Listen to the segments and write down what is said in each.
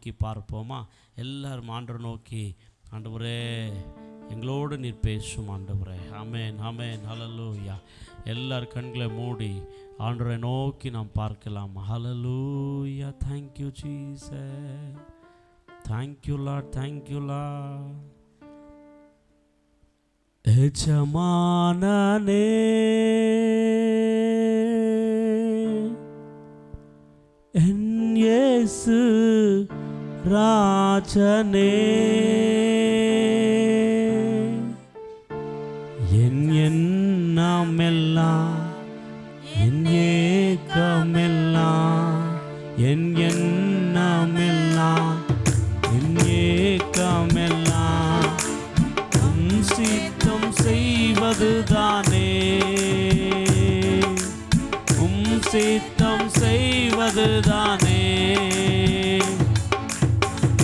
நோக்கி பார்ப்போமா? எல்லாரும் ஆண்டவரை நோக்கி, ஆண்டவரே எங்களோடு நீர் பேசும் ஆண்டவரே. ஆமென், ஆமென், ஹல்லேலூயா. எல்லார் கண்களை மூடி ஆண்டவரை நோக்கி நாம் பார்க்கலாம். Hallelujah. Thank you Jesus. Thank you Lord, thank you Lord. எஜமானனே என் இயேசு ராஜனே, என் எண்ணமெல்லாம் என் ஏக்கமெல்லாம் என் எண்ணமெல்லாம் என் ஏக்கமெல்லாம் உம் சித்தம் செய்வதுதானே, உம் சித்தம் செய்வதுதானே.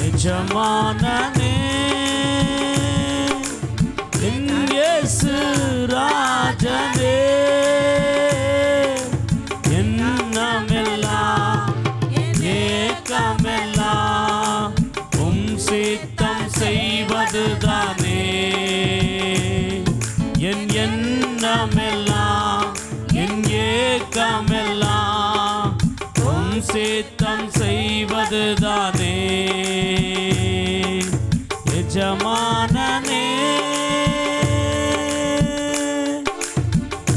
எஜமானனே என் இயேசு ராஜனே, எண்ணமெல்லாம் ஏக்கமெல்லாம் உம் சித்தம் செய்வதுதானே. என் எண்ணமெல்லாம் என் ஏக்கமெல்லாம் உம் சித்தம் செய்வதுதானே. எஜமானனே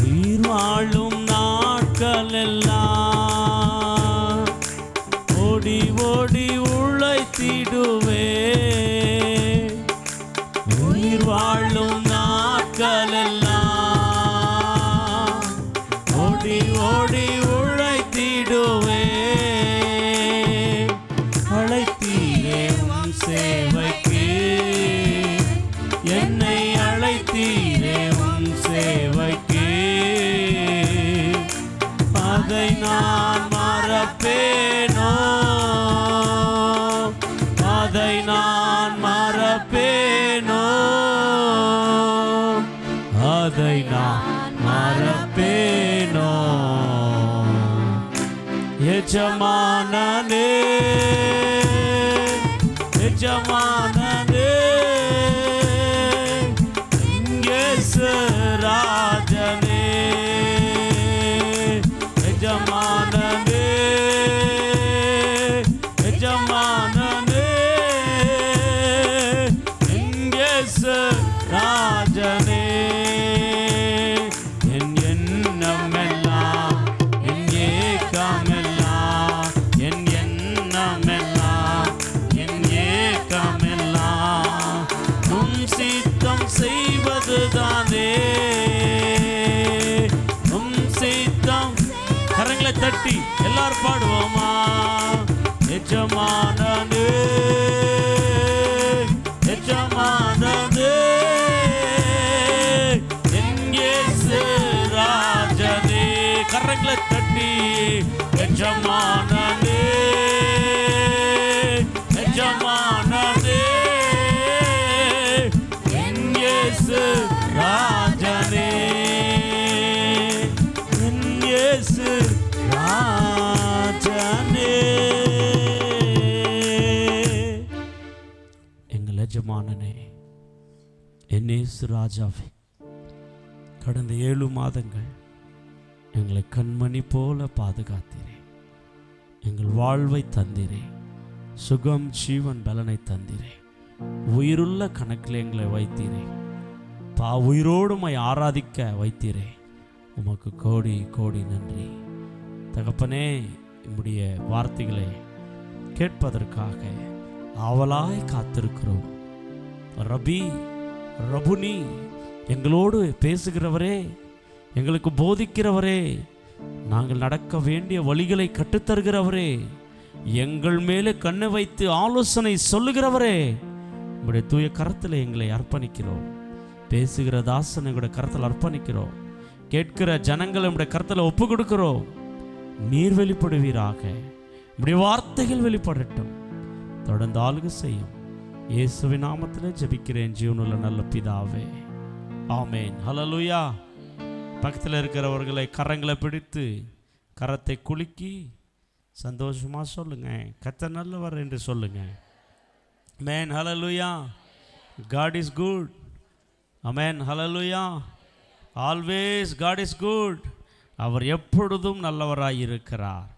நீர் வாழும் நாட்களெல்லாம் ஓடி ஓடி உழைத்திடுவே, உயிர் வாழும் நாட்களெல்லாம் ஓடி ஓடி உழைத்திடுவே. அழைத்தீரே உம் சேவைக்கு என்னை, அழைத்தீரே உம் சேவைக்கு, அதை நான் மறப்பேனோ, அதை நான் மறப்பேனோ, அதை நான் மறப்பேனோ. எஜமானனே எஜமானனே இயேசு ராஜனே, எஜமானனே எஜமானனே இயேசு ராஜனே. என் எண்ணமெல்லாம் என் ஏக்கமெல்லாம் என் எண்ணமெல்லாம் என் ஏக்கமெல்லாம் உம் சித்தம் செய்வதுதானே, உம் சித்தம். கரங்களை தட்டி எல்லாரும் பாடுவோமா? எஜமானனே எஜமானனே என் இயேசு ராஜனே. கரங்களை தட்டி எஜமானனே எஜமானனே என் இயேசு ராஜனே, என் இயேசு ராஜனே. எங்கள் எஜமானனே என் இயேசு ராஜாவே, கடந்த 7 மாதங்கள் எங்களை கண்மணி போல பாதுகாத்தீரே, எங்கள் வாழ்வை தந்தீரே, சுகம் ஜீவன் பலனை தந்தீரே, உயிருள்ள கணக்கில் எங்களை வைத்தீரே, உயிரோடுமை ஆராதிக்க வைத்தீரே. உமக்கு கோடி கோடி நன்றி தகப்பனே. உம்முடைய வார்த்தைகளை கேட்பதற்காக ஆவலாய் காத்திருக்கிறோம். ரபி ரபுனி, எங்களோடு பேசுகிறவரே, எங்களுக்கு போதிக்கிறவரே, நாங்கள் நடக்க வேண்டிய வழிகளை கற்றுத்தருகிறவரே, எங்கள் மேலே கண்ணை வைத்து ஆலோசனை சொல்லுகிறவரே, உங்களுடைய தூய கரத்தில் எங்களை அர்ப்பணிக்கிறோம். பேசுகிற தாசனை உங்களுடைய கரத்தில் அர்ப்பணிக்கிறோம். கேட்கிற ஜனங்களை உங்களுடைய கரத்தில் ஒப்பு கொடுக்கிறோம். நீர் வெளிப்படுவீராக, உங்களுடைய வார்த்தைகள் வெளிப்படட்டும். தொடர்ந்து ஆளுகை செய்யும். இயேசுவின் நாமத்திலே ஜெபிக்கிறேன் ஜீவனுள்ள நல்ல பிதாவே, ஆமேன். ஹல்லேலூயா. பக்கத்தில் இருக்கிறவர்களை கரங்களை பிடித்து கரத்தை குலுக்கி சந்தோஷமாக சொல்லுங்க, கர்த்தர் நல்லவர் என்று சொல்லுங்க. ஆமென், ஹல்லேலூயா. God is good. Amen, hallelujah. Always God is good. அவர் எப்பொழுதும் நல்லவராயிருக்கிறார்,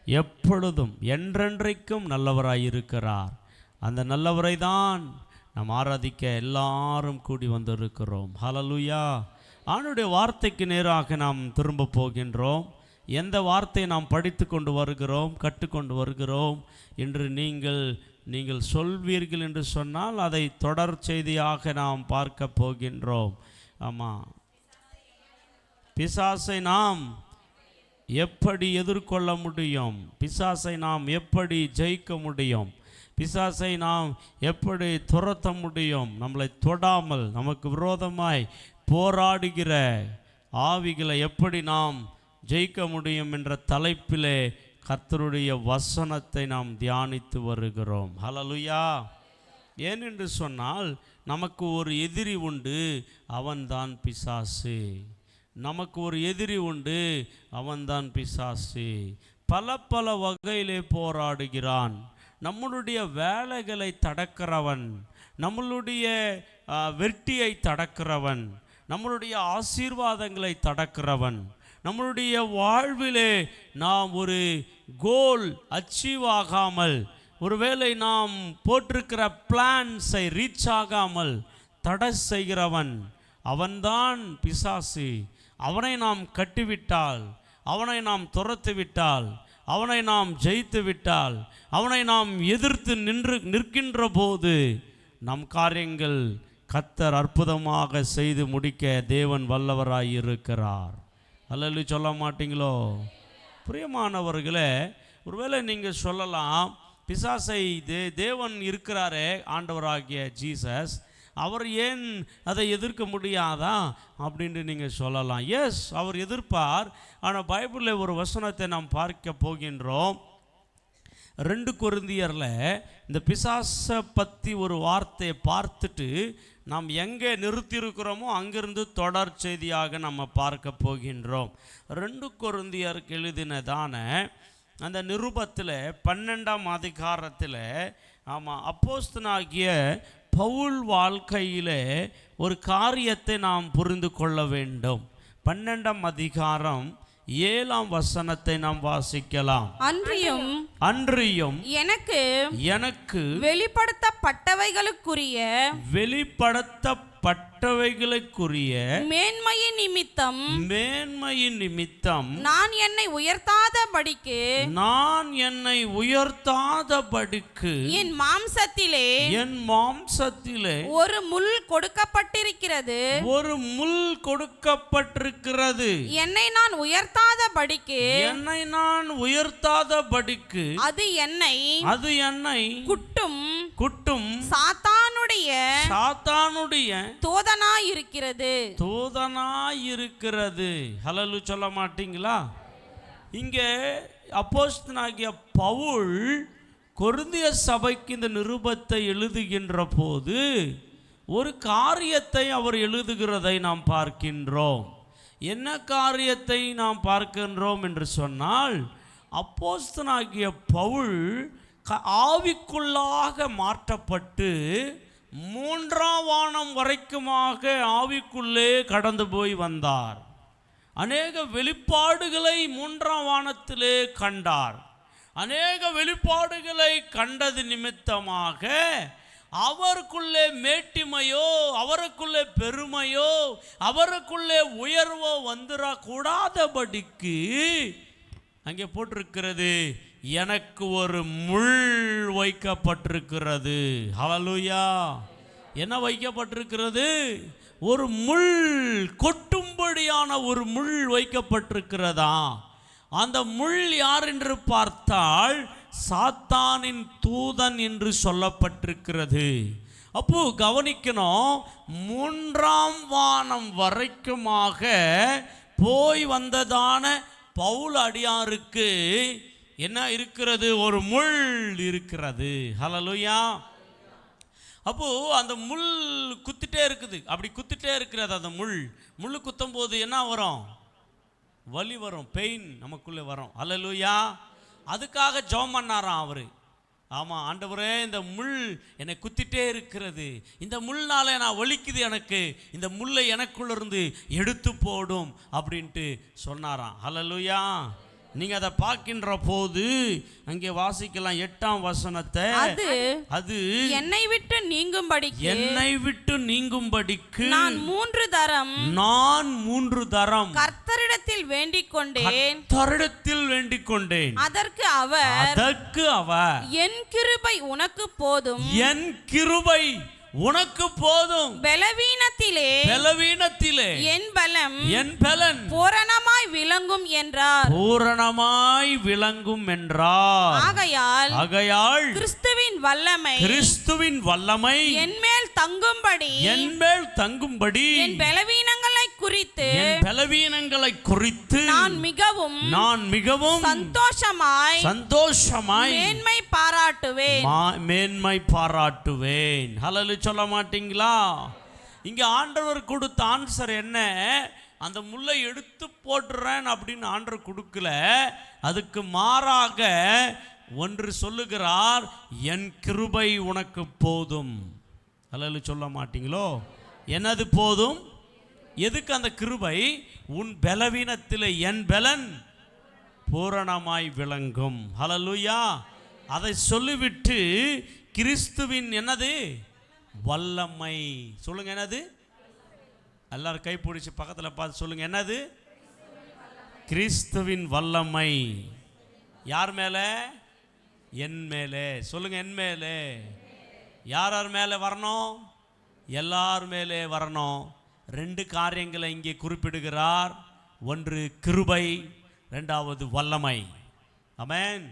எப்பொழுதும் என்றென்றைக்கும் நல்லவராயிருக்கிறார். அந்த நல்லவரை தான் நாம் ஆராதிக்க எல்லாரும் கூடி வந்திருக்கிறோம். ஹல்லேலூயா. ஆண்டவருடைய வார்த்தைக்கு நேராக நாம் திரும்ப போகின்றோம். எந்த வார்த்தையை நாம் படித்து கொண்டு வருகிறோம், கற்றுக்கொண்டு வருகிறோம் என்று நீங்கள் சொல்வீர்கள் என்று சொன்னால் அதை தொடர் செய்தியாக நாம் பார்க்க போகின்றோம். ஆமாம், பிசாசை நாம் எப்படி எதிர்கொள்ள முடியும், பிசாசை நாம் எப்படி ஜெயிக்க முடியும், பிசாசை நாம் எப்படி துரத்த முடியும், நம்மளை தொடாமல் நமக்கு விரோதமாய் போராடுகிற ஆவிகளை எப்படி நாம் ஜெயிக்க முடியும் என்ற தலைப்பிலே கர்த்தருடைய வசனத்தை நாம் தியானித்து வருகிறோம். ஹல்லேலூயா. ஏனென்று சொன்னால் நமக்கு ஒரு எதிரி உண்டு, அவன்தான் பிசாசு. நமக்கு ஒரு எதிரி உண்டு, அவன்தான் பிசாசு. பல வகையிலே போராடுகிறான். நம்மளுடைய வேலைகளை தடக்கிறவன், நம்மளுடைய வெற்றியை தடக்கிறவன், நம்மளுடைய ஆசீர்வாதங்களை தடக்கிறவன், நம்மளுடைய வாழ்விலே நாம் ஒரு கோல் அச்சீவ் ஆகாமல், ஒருவேளை நாம் போட்டிருக்கிற பிளான்ஸை ரீச் ஆகாமல் தடை செய்கிறவன் அவன்தான் பிசாசு. அவனை நாம் கட்டிவிட்டால், அவனை நாம் துரத்து விட்டால், அவனை நாம் ஜெயித்து விட்டால், அவனை நாம் எதிர்த்து நிற்கின்ற போது நம் காரியங்கள் கர்த்தர் அற்புதமாக செய்து முடிக்க தேவன் வல்லவராயிருக்கிறார். அல்லேலூயா சொல்ல மாட்டீங்களோ? பிரியமானவர்களே, ஒருவேளை நீங்கள் சொல்லலாம், பிசாசை தேவன் இருக்கிறாரே, ஆண்டவராகிய ஜீசஸ், அவர் ஏன் அதை எதிர்க்க முடியாதா அப்படின்ட்டு நீங்கள் சொல்லலாம். எஸ், அவர் எதிர்ப்பார். ஆனால் பைபிளில் ஒரு வசனத்தை நாம் பார்க்க போகின்றோம். 2 கொரிந்தியரில் இந்த பிசாசை பற்றி ஒரு வார்த்தையை பார்த்துட்டு நாம் எங்கே நிறுத்தியிருக்கிறோமோ அங்கிருந்து தொடர் செய்தியாக நம்ம பார்க்க போகின்றோம். 2 கொரிந்தியருக்கு எழுதினதான அந்த நிருபத்தில் 12ஆம் அதிகாரத்தில், ஆமாம், அப்போஸ்தலனாகிய பவுல் வாழ்க்கையிலே ஒரு காரியத்தை நாம் புரிந்து கொள்ள வேண்டும். 12ஆம் அதிகாரம் 7ஆம் வசனத்தை நாம் வாசிக்கலாம். அன்றியும் எனக்கு வெளிப்படுத்தப்பட்டவைகளுக்குரிய மேன்மையின் நிமித்தம் நான் என்னை உயர்த்தாதபடிக்கு என் மாம்சத்திலே ஒரு முள் கொடுக்கப்பட்டிருக்கிறது. என்னை நான் உயர்த்தாதபடிக்கு அது என்னை குட்டும் சாத்தானுடைய தோதனாயிருக்கிறது. ஹல்லேலூயா சொல்ல மாட்டீங்களா? இங்கே அப்போஸ்தலனாகிய பவுல் கொரிந்திய சபைக்கு இந்த நிருபத்தை எழுதுகின்ற போது ஒரு காரியத்தை அவர் எழுதுகிறதை நாம் பார்க்கின்றோம். என்ன காரியத்தை நாம் பார்க்கின்றோம் என்று சொன்னால், அப்போஸ்தலனாகிய பவுல் ஆவிக்குள்ளாக மாற்றப்பட்டு 3ஆம் வானம் வரைக்குமாக ஆவிக்குள்ளே கடந்து போய் வந்தார். அநேக வெளிப்பாடுகளை 3ஆம் வானத்திலே கண்டார். அநேக வெளிப்பாடுகளை கண்டது நிமித்தமாக அவருக்குள்ளே மேட்டிமையோ, அவருக்குள்ளே பெருமையோ, அவருக்குள்ளே உயர்வோ வந்துடக்கூடாதபடிக்கு அங்கே போட்டிருக்கிறது, எனக்கு ஒரு முள் வைக்கப்பட்டிருக்கிறது. ஹல்லேலூயா. என்ன வைக்கப்பட்டிருக்கிறது? ஒரு முள், கொட்டும்படியான ஒரு முள் வைக்கப்பட்டிருக்கிறதா. அந்த முள் யார் என்று பார்த்தால் சாத்தானின் தூதன் என்று சொல்லப்பட்டிருக்கிறது. அப்போ கவனிக்கணும், 3ஆம் வானம் வரைக்குமாக போய் வந்ததான பவுல் அடியாருக்கு என்ன இருக்கிறது? ஒரு முள் இருக்கிறது. ஹல்லேலூயா. அப்போ அந்த முள் குத்திட்டே இருக்குது. அப்படி குத்திட்டே இருக்கிறது. அந்த முள் குத்தும் போது என்ன வரும்? வலி வரும், பெயின் நமக்குள்ளே வரும். ஹல்லேலூயா. அதுக்காக ஜெபம் பண்ணாராம் அவரு. ஆமாம், ஆண்டவரே இந்த முள் என்னை குத்திட்டே இருக்கிறது, இந்த முள்னால நான் வலிக்குது, எனக்கு இந்த முள்ளை எனக்குள்ளிருந்து எடுத்து போடும் அப்படின்ட்டு சொன்னாராம். ஹல்லேலூயா. நீங்க அதை பார்க்கின்ற போது அங்கே வாசிக்கலாம் 8ஆம் வசனத்தை. அது என்னை விட்டு நீங்கும்படிக்கு நான் 3 தரம் கர்த்தரிடத்தில் வேண்டிக் கொண்டேன். அதற்கு அவர் என் கிருபை உனக்கு போதும், என் கிருபை உனக்கு போதும், பலவீனத்திலே என் பலன் பூரணமாய் விளங்கும் என்றார். ஆகையால் கிறிஸ்துவின் வல்லமை என் மேல் தங்கும்படி என் பலவீனங்களை குறித்து நான் மிகவும் சந்தோஷமாய் மேன்மை பாராட்டுவேன். ஹல்லேலூயா சொல்ல மாட்டீங்களா? இங்க ஆண்டவர் கொடுத்த ஆன்சர் என்ன? அந்த முள்ளை எடுத்து போடுறேன் அப்படின்னு ஆண்டவர் கொடுக்கல. அதுக்கு மாறாக ஒன்று சொல்லுகிறார், என் கிருபை உனக்கு போதும். ஹல்லேலூயா சொல்ல மாட்டீங்களோ? என்னது போதும்? எதுக்கு அந்த கிருபை? உன் பலவீனத்தில் என் பலன் பூரணமாய் விளங்கும். ஹல்லேலூயா. அதை சொல்லிவிட்டு கிறிஸ்துவின் என்னது வல்லமை சொல்லுங்க. என்னது? எல்லாரும் கை பிடிச்சி பக்கத்தில் பார்த்து சொல்லுங்க. என்னது? கிறிஸ்துவின் வல்லமை யார் மேலே? என் மேலே. சொல்லுங்க, என் மேலே. யார் மேலே வரணும்? எல்லார் மேலே வரணும். 2 காரியங்களை இங்கே குறிப்பிடுகிறார். ஒன்று கிருபை, 2வது வல்லமை. ஆமென்.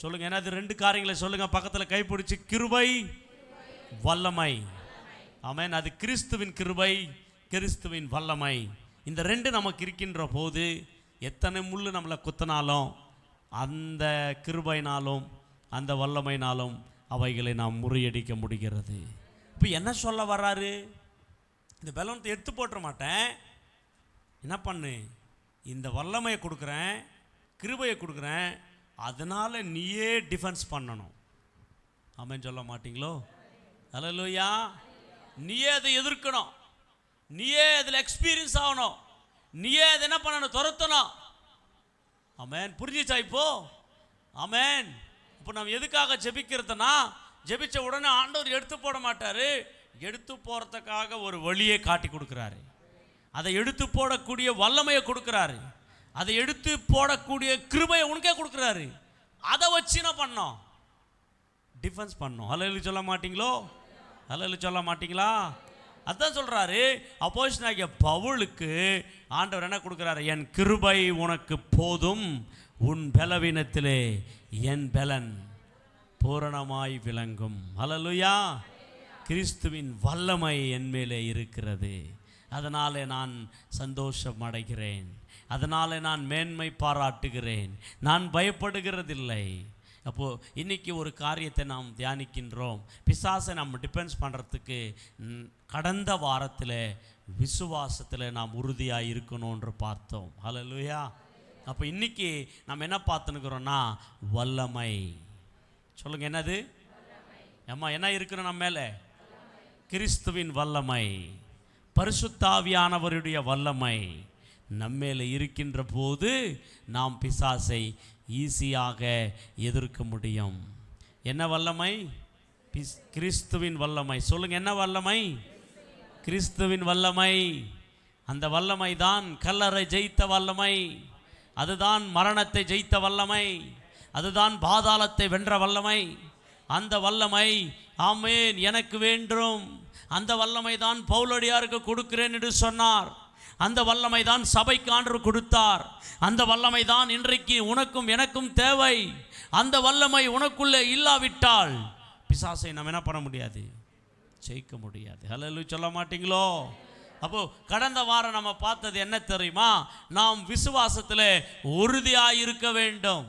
சொல்லுங்க, என்னது? 2 காரியங்களை சொல்லுங்க பக்கத்தில் கை பிடிச்சி. கிருபை, வல்லமை. ஆமென். அது கிறிஸ்துவின் கிருபை, கிறிஸ்துவின் வல்லமை. இந்த 2 நமக்கு இருக்கின்ற போது எத்தனை முள்ளு நம்மளை குத்தினாலும் அந்த கிருபைனாலும் அந்த வல்லமைனாலும் அவைகளை நாம் முறியடிக்க முடிகிறது. இப்போ என்ன சொல்ல வர்றாரு? இந்த பலவீனத்தை எடுத்து போட்டுற மாட்டேன், என்ன பண்ணு, இந்த வல்லமையை கொடுக்குறேன், கிருபையை கொடுக்குறேன், அதனால் நீயே டிஃபென்ஸ் பண்ணணும். ஆமென் சொல்ல மாட்டீங்களோ? ஹல்லேலூயா. நீயே அதை எதிர்க்கணும், நீயே அதில் எக்ஸ்பீரியன்ஸ் ஆகணும், நீயே அதை என்ன பண்ணணும்? துரத்தணும். ஆமென். புரிஞ்சிச்சா இப்போ? ஆமென். இப்போ நம்ம எதுக்காக ஜெபிக்கிறதுனா, ஜெபிச்ச உடனே ஆண்டவர் எடுத்து போட மாட்டார். எடுத்து போகிறதுக்காக ஒரு வழியை காட்டி கொடுக்குறாரு. அதை எடுத்து போடக்கூடிய வல்லமையை கொடுக்குறாரு. அதை எடுத்து போடக்கூடிய கிருபையை உனக்கே கொடுக்குறாரு. அதை வச்சு என்ன பண்ணோம்? டிஃபென்ஸ் பண்ணோம். ஹல்லேலூயா சொல்ல மாட்டீங்களோ? ஹல்லேலூயா சொல்ல மாட்டீங்களா? அதான் சொல்றாரு அப்போஸ்தலனாகிய பவுலுக்கு ஆண்டவர் என்ன கொடுக்குறாரு? என் கிருபை உனக்கு போதும், உன் பலவீனத்திலே என் பலன் பூரணமாய் விளங்கும். ஹல்லேலூயா. கிறிஸ்துவின் வல்லமை என் மேலே இருக்கிறது, அதனாலே நான் சந்தோஷம் அடைகிறேன், அதனாலே நான் மேன்மை பாராட்டுகிறேன், நான் பயப்படுகிறதில்லை. அப்போது இன்றைக்கி ஒரு காரியத்தை நாம் தியானிக்கின்றோம். பிசாசை நம்ம டிஃபென்ஸ் பண்ணுறதுக்கு கடந்த வாரத்தில் விசுவாசத்தில் நாம் உறுதியாக இருக்கணும்ன்று பார்த்தோம். ஹல்லேலூயா. அப்போ இன்றைக்கி நம்ம என்ன பார்த்துனுக்கிறோன்னா வல்லமை. சொல்லுங்கள், என்னது? அம்மா என்ன இருக்கணும் நம்ம மேலே? கிறிஸ்துவின் வல்லமை, பரிசுத்த ஆவியானவருடைய வல்லமை நம்மேல இருக்கின்ற போது நாம் பிசாசை ஈஸியாக எதிர்க்க முடியும். என்ன வல்லமை? கிறிஸ்துவின் வல்லமை. சொல்லுங்க, என்ன வல்லமை? கிறிஸ்துவின் வல்லமை. அந்த வல்லமை தான் கல்லறை ஜெயித்த வல்லமை, அதுதான் மரணத்தை ஜெயித்த வல்லமை, அதுதான் பாதாளத்தை வென்ற வல்லமை. அந்த வல்லமை ஆமென் எனக்கு வேண்டும். அந்த வல்லமை தான் பவுலடியாருக்கு கொடுக்கிறேன் என்று சொன்னார். அந்த வல்லமை தான் சபைக்கு ஆண்டவர் கொடுத்தார். அந்த வல்லமை தான் இன்றைக்கு உனக்கும் எனக்கும் தேவை. அந்த வல்லமை உனக்குள்ளே இல்லாவிட்டால் பிசாசை நம்ம என்ன பண்ண முடியாது? ஜெயிக்க முடியாது. ஹல்லேலூயா சொல்ல மாட்டீங்களோ? அப்போ கடந்த வாரம் நம்ம பார்த்தது என்ன தெரியுமா? நாம் விசுவாசத்தில் உறுதியாக இருக்க வேண்டும்.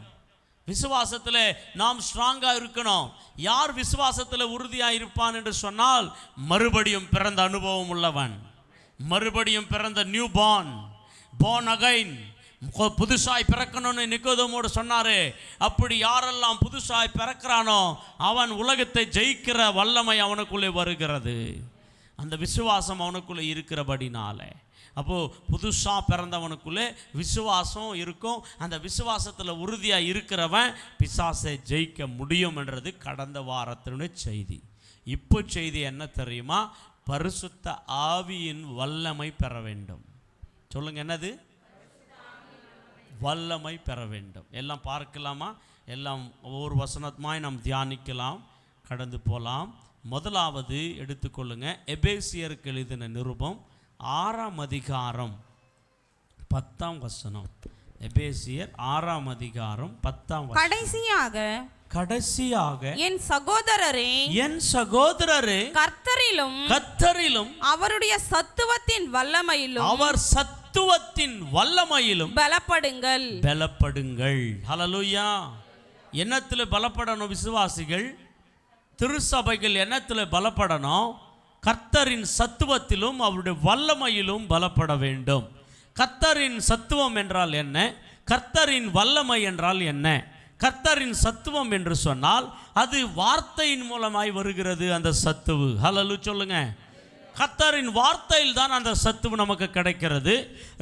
விசுவாசத்தில் நாம் ஸ்ட்ராங்காக இருக்கணும். யார் விசுவாசத்தில் உறுதியாக இருப்பான் என்று சொன்னால், மறுபடியும் பிறந்த அனுபவம் உள்ளவன், மறுபடியும் பிறந்த நியூ பார்ன் அகைன், புதுசாய் பிறக்கணும்னு நிக்கோதேமோடு சொன்னாரு. அப்படி யாரெல்லாம் புதுசாய் பிறக்கிறானோ அவன் உலகத்தை ஜெயிக்கிற வல்லமை அவனுக்குள்ளே வருகிறது. அந்த விசுவாசம் அவனுக்குள்ளே இருக்கிறபடினால, அப்போது புதுசாக பிறந்தவனுக்குள்ளே விசுவாசம் இருக்கும். அந்த விசுவாசத்தில் உறுதியாக இருக்கிறவன் பிசாசை ஜெயிக்க முடியும் என்றது கடந்த வாரத்தினுடைய செய்தி. இப்போ செய்தி என்ன தெரியுமா? பரிசுத்த ஆவியின் வல்லமை பெற வேண்டும். சொல்லுங்க, என்னது? வல்லமை பெற வேண்டும். எல்லாம் பார்க்கலாமா? எல்லாம் ஒவ்வொரு வசனமாய் நாம் தியானிக்கலாம், கடந்து போகலாம். முதலாவது எடுத்துக்கொள்ளுங்க, எபேசியருக்கு எழுதின நிருபம் 6ஆம் அதிகாரம் 10ஆம் வசனம். எபேசியர் 6ஆம் அதிகாரம் 10ஆம் வசனம். கடைசியாக என் சகோதரரே கர்த்தரிலும் அவருடைய சத்துவத்தின் வல்லமையிலும் அவர் சத்துவத்தின் வல்லமையிலும் பலப்படுங்கள். ஹல்லேலூயா. என்னத்தில் பலப்படணும் விசுவாசிகள்? திருச்சபைகள் என்னத்தில் பலப்படணும்? கர்த்தரின் சத்துவத்திலும் அவருடைய வல்லமையிலும் பலப்பட வேண்டும். கர்த்தரின் சத்துவம் என்றால் என்ன? கர்த்தரின் வல்லமை என்றால் என்ன? கர்த்தரின் சத்துவம் என்று சொன்னால் அது வார்த்தையின் மூலமாய் வருகிறது. அந்த சத்துவு, ஹல்லேலூயா சொல்லுங்க. கர்த்தரின் வார்த்தையில் தான் அந்த சத்துவு நமக்கு கிடைக்கிறது.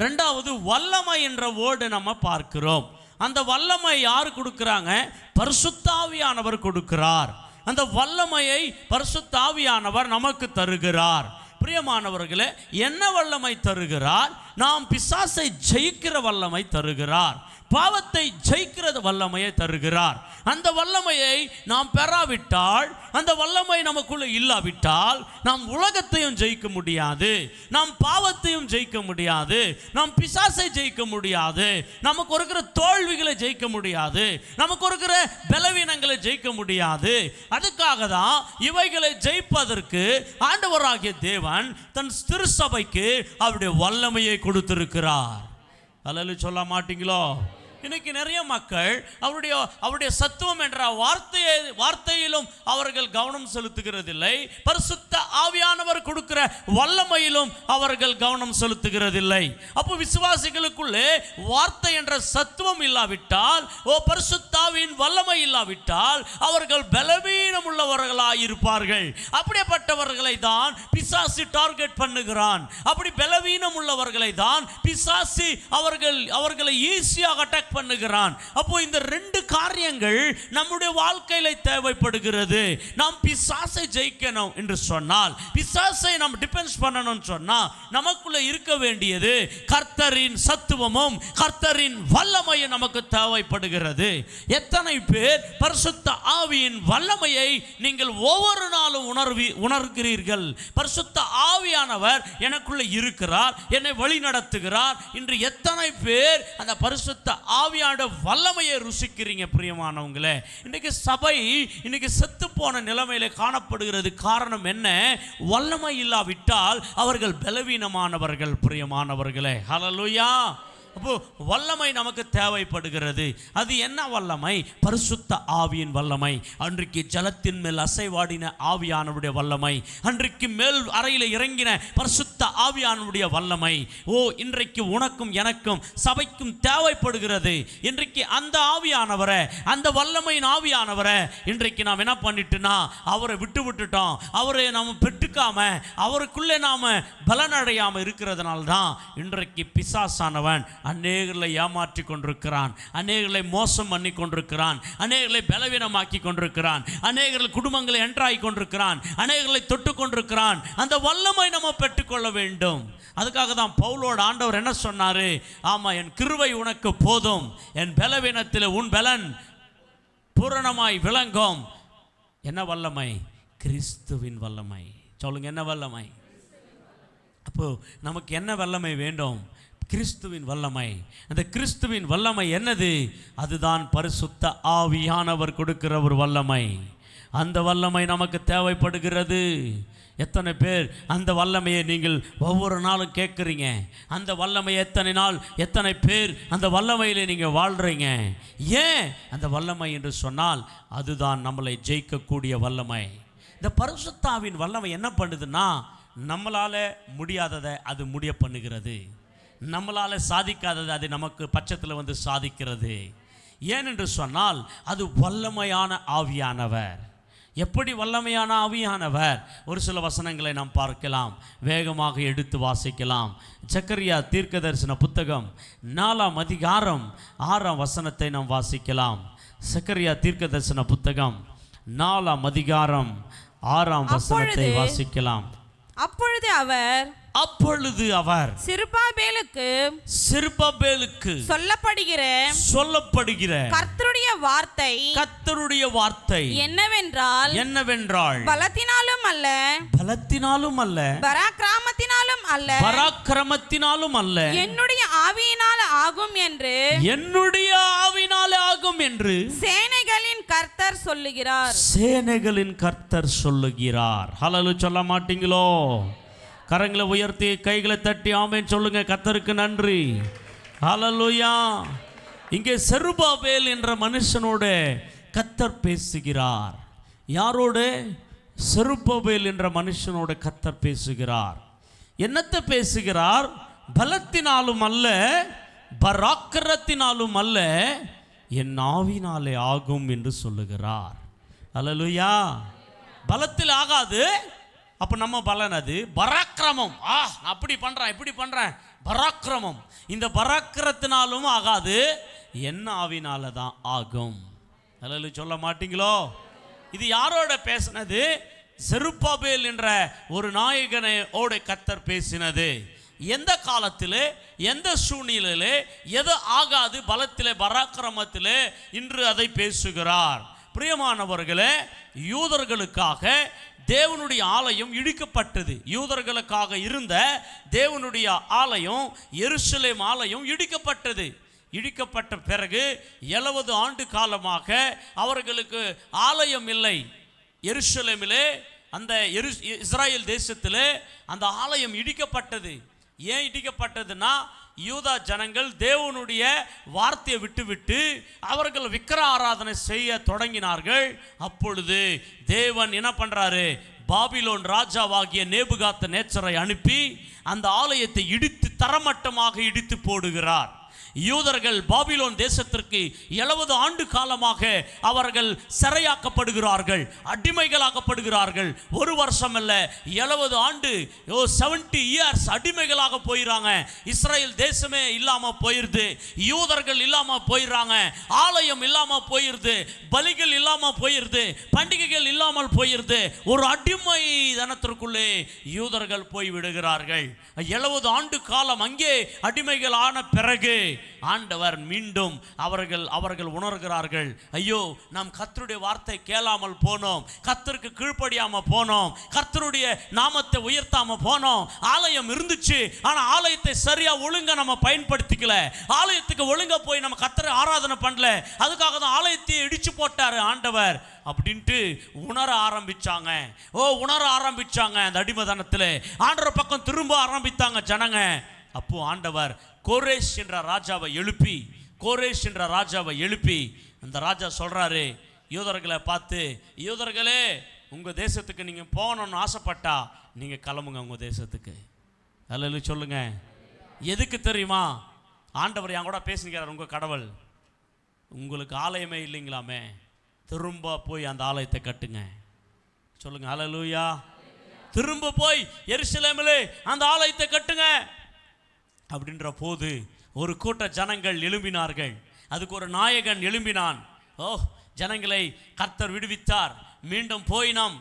ரெண்டாவது, வல்லமை என்ற வேர்டு நம்ம பார்க்கிறோம். அந்த வல்லமை யார் கொடுக்கிறாங்க? பரிசுத்த ஆவியானவர் கொடுக்கிறார். அந்த வல்லமையை பரிசுத்த ஆவியானவர் நமக்கு தருகிறார். பிரியமானவர்களே, என்ன வல்லமை தருகிறார்? நாம் பிசாசை ஜெயிக்கிற வல்லமை தருகிறார். பாவத்தை ஜெயிக்கிறது வல்லமையை தருகிறார். அந்த வல்லமையை நாம் பெறாவிட்டால், அந்த வல்லமை நமக்குள்ள இல்லாவிட்டால் நாம் உலகத்தையும் ஜெயிக்க முடியாது, நாம் பாவத்தையும் ஜெயிக்க முடியாது, நாம் பிசாசை ஜெயிக்க முடியாது, நமக்கு இருக்கிற தோல்விகளை ஜெயிக்க முடியாது, நமக்கு இருக்கிற பலவீனங்களை ஜெயிக்க முடியாது. அதுக்காக தான் இவைகளை ஜெயிப்பதற்கு ஆண்டவராகிய தேவன் தன் திருச்சபைக்கு அவருடைய வல்லமையை கொடுத்திருக்கிறார். அல்லேலூயா சொல்ல மாட்டீங்களோ? இன்னைக்கு நிறைய மக்கள் அவருடைய சத்துவம் என்ற வார்த்தையிலும் அவர்கள் கவனம் செலுத்துகிறதில்லை. பரிசுத்த ஆவியானவர் கொடுக்கிற வல்லமையிலும் அவர்கள் கவனம் செலுத்துகிறதில்லை. அப்போ விசுவாசிகளுக்குள்ளே வார்த்தை என்ற சத்துவம் இல்லாவிட்டால், பரிசுத்த ஆவியின் வல்லமை இல்லாவிட்டால் அவர்கள் பலவீனம் உள்ளவர்களாய் இருப்பார்கள். அப்படிப்பட்டவர்களை தான் பிசாசு டார்கெட் பண்ணுகிறான். அப்படி பலவீனம் உள்ளவர்களை தான் பிசாசு அவர்களை ஈஸியாக அட்டாக் பண்ணுகிறான். அப்போ இந்த ரெண்டு காரியங்கள் நம்முடைய வாழ்க்கையில தேவைப்படுகிறது. நாம் பிசாசை ஜெயிக்கணும் என்று சொன்னால், பிசாசை நாம் டிபெண்ட் பண்ணணும் சொன்னா, நமக்குள்ள இருக்க வேண்டியது கர்த்தரின் சத்துவமும் கர்த்தரின் வல்லமையும் நமக்கு தேவைப்படுகிறது. எத்தனை பேர் பரிசுத்த ஆவியின் வல்லமையை நீங்கள் ஒவ்வொரு நாளும் உணர்கிறீர்கள்? பரிசுத்த ஆவியானவர் எனக்குள்ள இருக்கிறார், என்னை வழி நடத்துகிறார். இன்று எத்தனை பேர் அந்த பரிசுத்த ஆவியான வல்லமையை ருசிக்கிறீங்க? பிரியமானவங்களே, இன்னைக்கு சபை இன்னைக்கு செத்து போன நிலைமையில காணப்படுகிறது. காரணம் என்ன? வல்லமை இல்லாவிட்டால் அவர்கள் பலவீனமானவர்கள். பிரியமானவர்களே, ஹல்லேலூயா. அப்போ வல்லமை நமக்கு தேவைப்படுகிறது. அது என்ன வல்லமை? பரிசுத்த ஆவியின் வல்லமை. அன்றைக்கு ஜலத்தின் மேல் அசைவாடின ஆவியானவருடைய வல்லமை, அன்றைக்கு மேல் அறையில் இறங்கின பரிசுத்த ஆவியானவருடைய வல்லமை இன்றைக்கு உனக்கும் எனக்கும் சபைக்கும் தேவைப்படுகிறது. இன்றைக்கு அந்த ஆவியானவரை, அந்த வல்லமையின் ஆவியானவரை இன்றைக்கு நாம் என்ன பண்ணிட்டோம்னா அவரை விட்டுட்டோம். அவரை நாம் பெற்றுக்காம அவருக்குள்ளே நாம் பலனடையாமல் இருக்கிறதுனால தான் இன்றைக்கு பிசாசானவன் அநேகர்களை ஏமாற்றி கொண்டிருக்கிறான், அநேகர்களை மோசம் பண்ணி கொண்டிருக்கிறான், அநேகர்களை பலவீனமாக்கி கொண்டிருக்கிறான், அநேகர்கள் குடும்பங்களை என்றாகி கொண்டிருக்கிறான், அநேகர்களை தொட்டு கொண்டிருக்கிறான். அந்த வல்லமை நம்ம பெற்றுக்கொள்ள வேண்டும். அதுக்காக தான் பவுலோட ஆண்டவர் என்ன சொன்னாரு? ஆமா, என் கிருபை உனக்கு போதும், என் பலவீனத்தில் உன் பலன் பூரணமாய் விளங்கும். என்ன வல்லமை? கிறிஸ்துவின் வல்லமை. சொல்லுங்க, என்ன வல்லமை? அப்போ நமக்கு என்ன வல்லமை வேண்டும்? கிறிஸ்துவின் வல்லமை. அந்த கிறிஸ்துவின் வல்லமை என்னது? அதுதான் பரிசுத்த ஆவியானவர் கொடுக்கிற ஒரு வல்லமை. அந்த வல்லமை நமக்கு தேவைப்படுகிறது. எத்தனை பேர் அந்த வல்லமையை நீங்கள் ஒவ்வொரு நாளும் கேட்குறீங்க? அந்த வல்லமை எத்தனை பேர் அந்த வல்லமையிலே நீங்கள் வாழ்கிறீங்க? ஏன் அந்த வல்லமை என்று சொன்னால் அதுதான் நம்மளை ஜெயிக்கக்கூடிய வல்லமை. இந்த பரிசுத்தாவின் வல்லமை என்ன பண்ணுதுன்னா, நம்மளால் முடியாததை அது முடிய பண்ணுகிறது. நம்மளால் சாதிக்காதது அது நமக்கு பட்சத்தில் வந்து சாதிக்கிறது. ஏனென்று சொன்னால் அது வல்லமையான ஆவியானவர். எப்படி வல்லமையான ஆவியானவர்? ஒரு சில வசனங்களை நாம் பார்க்கலாம், வேகமாக எடுத்து வாசிக்கலாம். சக்கரியா தீர்க்கதரிசன புத்தகம் 4ஆம் அதிகாரம் 6ஆம் வசனத்தை நாம் வாசிக்கலாம். சக்கரியா தீர்க்கதரிசன புத்தகம் 4ஆம் அதிகாரம் 6ஆம் வசனத்தை வாசிக்கலாம். அப்பொழுது அவர் சிறுபாபேலுக்கு சொல்லப்படுகிற கர்த்தருடைய வார்த்தை என்னவென்றால் பலத்தினாலும் அல்ல பராக்கிரமத்தினாலும் அல்ல என்னுடைய ஆவியினாலே ஆகும் என்று சேனைகளின் கர்த்தர் சொல்லுகிறார். ஹல்லேலூயா சொல்ல மாட்டீங்களோ? கரங்களை உயர்த்தி கைகளை தட்டி ஆமென் சொல்லுங்க. கர்த்தருக்கு நன்றி. ஹல்லேலூயா. இங்கே செருபாபேல் என்ற மனுஷனோட கர்த்தர் பேசுகிறார். யாரோடு? செருபாபேல் என்ற மனுஷனோட கர்த்தர் பேசுகிறார். என்னத்தை பேசுகிறார்? பலத்தினாலும் அல்ல பராக்கிரத்தினாலும் அல்ல, என் ஆவினாலே ஆகும் என்று சொல்லுகிறார். ஹல்லேலூயா. பலத்தில் ஆகாது. அப்போ நம்ம பலன் அது பராக்கிரமம். அப்படி பண்ணுறேன் இப்படி பண்ணுறேன், பராக்கிரமம். இந்த பராக்கிரத்தினாலும் ஆகாது, என்ன ஆவினால தான் ஆகும். ஹல்லேலூயா சொல்ல மாட்டீங்களோ? இது யாரோட பேசினது? செருபாபேல் என்ற ஒரு நாயகனோட கர்த்தர் பேசினது. எந்த காலத்தில் எந்த சூழ்நிலையிலே எது ஆகாது, பலத்திலே பராக்கிரமத்திலே இன்று அதை பேசுகிறார். பிரியமானவர்களே, யூதர்களுக்காக தேவனுடைய ஆலயம் இடிக்கப்பட்டது. யூதர்களுக்காக இருந்த தேவனுடைய ஆலயம், எருசலேம் ஆலயம் இடிக்கப்பட்டது. இடிக்கப்பட்ட பிறகு 70 ஆண்டு காலமாக அவர்களுக்கு ஆலயம் இல்லை. எருசலேமிலே அந்த இஸ்ராயேல் தேசத்திலே அந்த ஆலயம் இடிக்கப்பட்டது. ஏன் இடிக்கப்பட்டதுன்னா, யூதா ஜனங்கள் தேவனுடைய வார்த்தையை விட்டுவிட்டு அவர்கள் விக்கிர ஆராதனை செய்ய தொடங்கினார்கள். அப்பொழுது தேவன் என்ன பண்றாரு? பாபிலோன் ராஜாவாகிய நேபுகாத்நேச்சரை அனுப்பி அந்த ஆலயத்தை இடித்து தரமட்டமாக இடித்து போடுகிறார். யூதர்கள் பாபிலோன் தேசத்திற்கு 70 ஆண்டு காலமாக அவர்கள் சிறையாக்கப்படுகிறார்கள், அடிமைகளாக்கப்படுகிறார்கள். ஒரு வருஷம் அல்ல, 70 ஆண்டு, 70 இயர்ஸ் அடிமைகளாக போயிறாங்க. இஸ்ரேல் தேசமே இல்லாம போயிருது, யூதர்கள் இல்லாம போயிடுறாங்க, ஆலயம் இல்லாம போயிருது, பலிகள் இல்லாம போயிருது, பண்டிகைகள் இல்லாமல் போயிருது. ஒரு அடிமை தனத்திற்குள்ளே யூதர்கள் போய் விடுகிறார்கள். 70 ஆண்டு காலம் அங்கே அடிமைகள் ஆன பிறகு ஆண்டவர் மீண்டும் அவர்கள் உணர்கிறார்கள், ஐயோ நாம் கர்த்தருடைய வார்த்தை கேளாமல் போனோம், கர்த்தருக்கு கீழ்ப்படியாம போனோம், கர்த்தருடைய நாமத்தை உயர்த்தாம போனோம். ஆலயம் இருந்துச்சு, ஆனா ஆலயத்தை சரியா ஒழுங்கா நம்ம பயன்படுத்திக்கல. ஆலயத்துக்கு ஒழுங்கா போய் நம்ம கர்த்தரை ஆராதனை பண்ணல. அதுக்காக தான் ஆலயத்தை இடிச்சு போட்டாரு ஆண்டவர் அப்படின்ட்டு உணர ஆரம்பிச்சாங்க. உணர ஆரம்பிச்சாங்க. அந்த அடிமைதனத்தில் ஆண்டவர் பக்கம் திரும்ப ஆரம்பித்தாங்க ஜனங்க. அப்போ ஆண்டவர் கோரேஷ் என்ற ராஜாவை எழுப்பி அந்த ராஜா சொல்றாரு யூதர்களை பார்த்து, யூதர்களே, உங்க தேசத்துக்கு நீங்க போகணும்னு ஆசைப்பட்டா நீங்க கிளம்புங்க உங்க தேசத்துக்கு. அல்லேலூயா சொல்லுங்க. எதுக்கு தெரியுமா? ஆண்டவர் என் கூட பேசுகிறார். உங்க கடவுள், உங்களுக்கு ஆலயமே இல்லைங்களாமே, திரும்ப போய் அந்த ஆலயத்தை கட்டுங்க. சொல்லுங்க அல்லேலூயா. திரும்ப போய் எருசலேமிலே அந்த ஆலயத்தை கட்டுங்க அப்படின்ற போது ஒரு கூட்ட ஜனங்கள் எழும்பினார்கள். அதுக்கு ஒரு நாயகன் எழும்பினான். ஜனங்களை கர்த்தர் விடுவித்தார். மீண்டும் போய் நாம்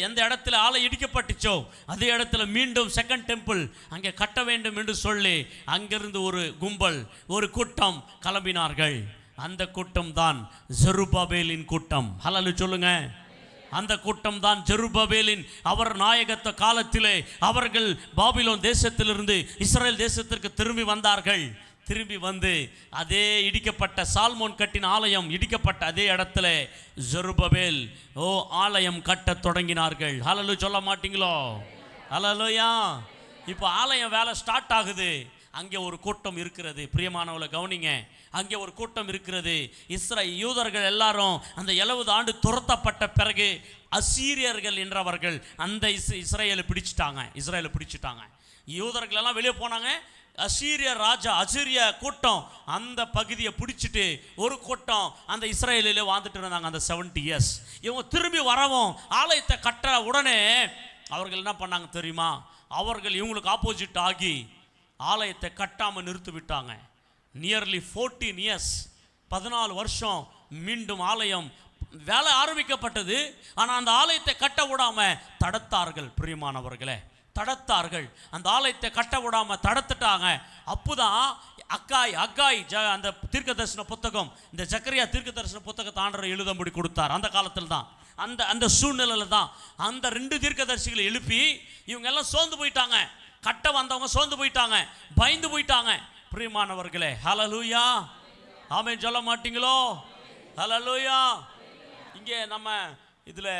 எந்த இடத்துல ஆலை இடிக்கப்பட்டுச்சோ அதே இடத்துல மீண்டும் செகண்ட் டெம்பிள் அங்கே கட்ட வேண்டும் என்று சொல்லி அங்கிருந்து ஒரு கும்பல், ஒரு கூட்டம் கிளம்பினார்கள். அந்த கூட்டம் தான் செருபாபேலின் கூட்டம். ஹல்லேலூயா சொல்லுங்க. அந்த கூட்டம் தான் ஜெருபாபேலின் அவர் நாயகத்த காலத்திலே அவர்கள் பாபிலோன் தேசத்திலிருந்து இஸ்ரேல் தேசத்திற்கு திரும்பி வந்தார்கள். திரும்பி வந்து அதே இடிக்கப்பட்ட சால்மோன் கட்டின ஆலயம் இடிக்கப்பட்ட அதே இடத்துல ஜெருபாபேல் ஆலயம் கட்ட தொடங்கினார்கள். ஹல்லேலூயா சொல்ல மாட்டீங்களோ? ஹல்லேலூயா. இப்போ ஆலயம் வேலை ஸ்டார்ட் ஆகுது. அங்கே ஒரு கூட்டம் இருக்கிறது. பிரியமானவளை கவனிங்க, அங்கே ஒரு கூட்டம் இருக்கிறது. யூதர்கள் எல்லாரும் அந்த 70 ஆண்டு துரத்தப்பட்ட பிறகு அசீரியர்கள் என்றவர்கள் அந்த இஸ்ரேலை பிடிச்சிட்டாங்க. யூதர்கள் எல்லாம் வெளியே போனாங்க. அசீரிய ராஜா, அசீரிய கூட்டம் அந்த பகுதியை பிடிச்சிட்டு ஒரு கூட்டம் அந்த இஸ்ரேலிலே வாழ்ந்துட்டு இருந்தாங்க அந்த 70 இயர்ஸ். இவங்க திரும்பி வரவும் ஆலயத்தை கட்ட உடனே அவர்கள் என்ன பண்ணாங்க தெரியுமா? அவர்கள் இவங்களுக்கு ஆப்போசிட் ஆகி ஆலயத்தை கட்டாமல் நிறுத்தி விட்டாங்க. நியர்லி 14 இயர்ஸ், 14 வருஷம் மீண்டும் ஆலயம் வேலை ஆரம்பிக்கப்பட்டது. ஆனால் அந்த ஆலயத்தை கட்ட விடாமல் தடுத்தார்கள். பிரியமானவர்களே, தடுத்தார்கள். அந்த ஆலயத்தை கட்ட விடாமல் தடுத்துட்டாங்க. அப்போதான் அக்காய் அந்த தீர்க்க தரிசன புத்தகம், இந்த ஜக்கரியா தீர்க்க தரிசன புத்தகத்தை ஆண்டவர் எழுதும்படி கொடுத்தார். அந்த காலத்தில் தான், அந்த சூழ்நிலையில் தான் அந்த 2 தீர்க்கதரிசிகளை எழுப்பி இவங்க எல்லாம் சோர்ந்து போயிட்டாங்க. கட்ட வந்தவங்க சோர்ந்து போயிட்டாங்க, பயந்து போயிட்டாங்க. பிரியமானவர்களே, ஹல்லேலூயா, ஆமென் சொல்ல மாட்டீங்களோ? ஹல்லேலூயா. இங்கே நம்ம இதில்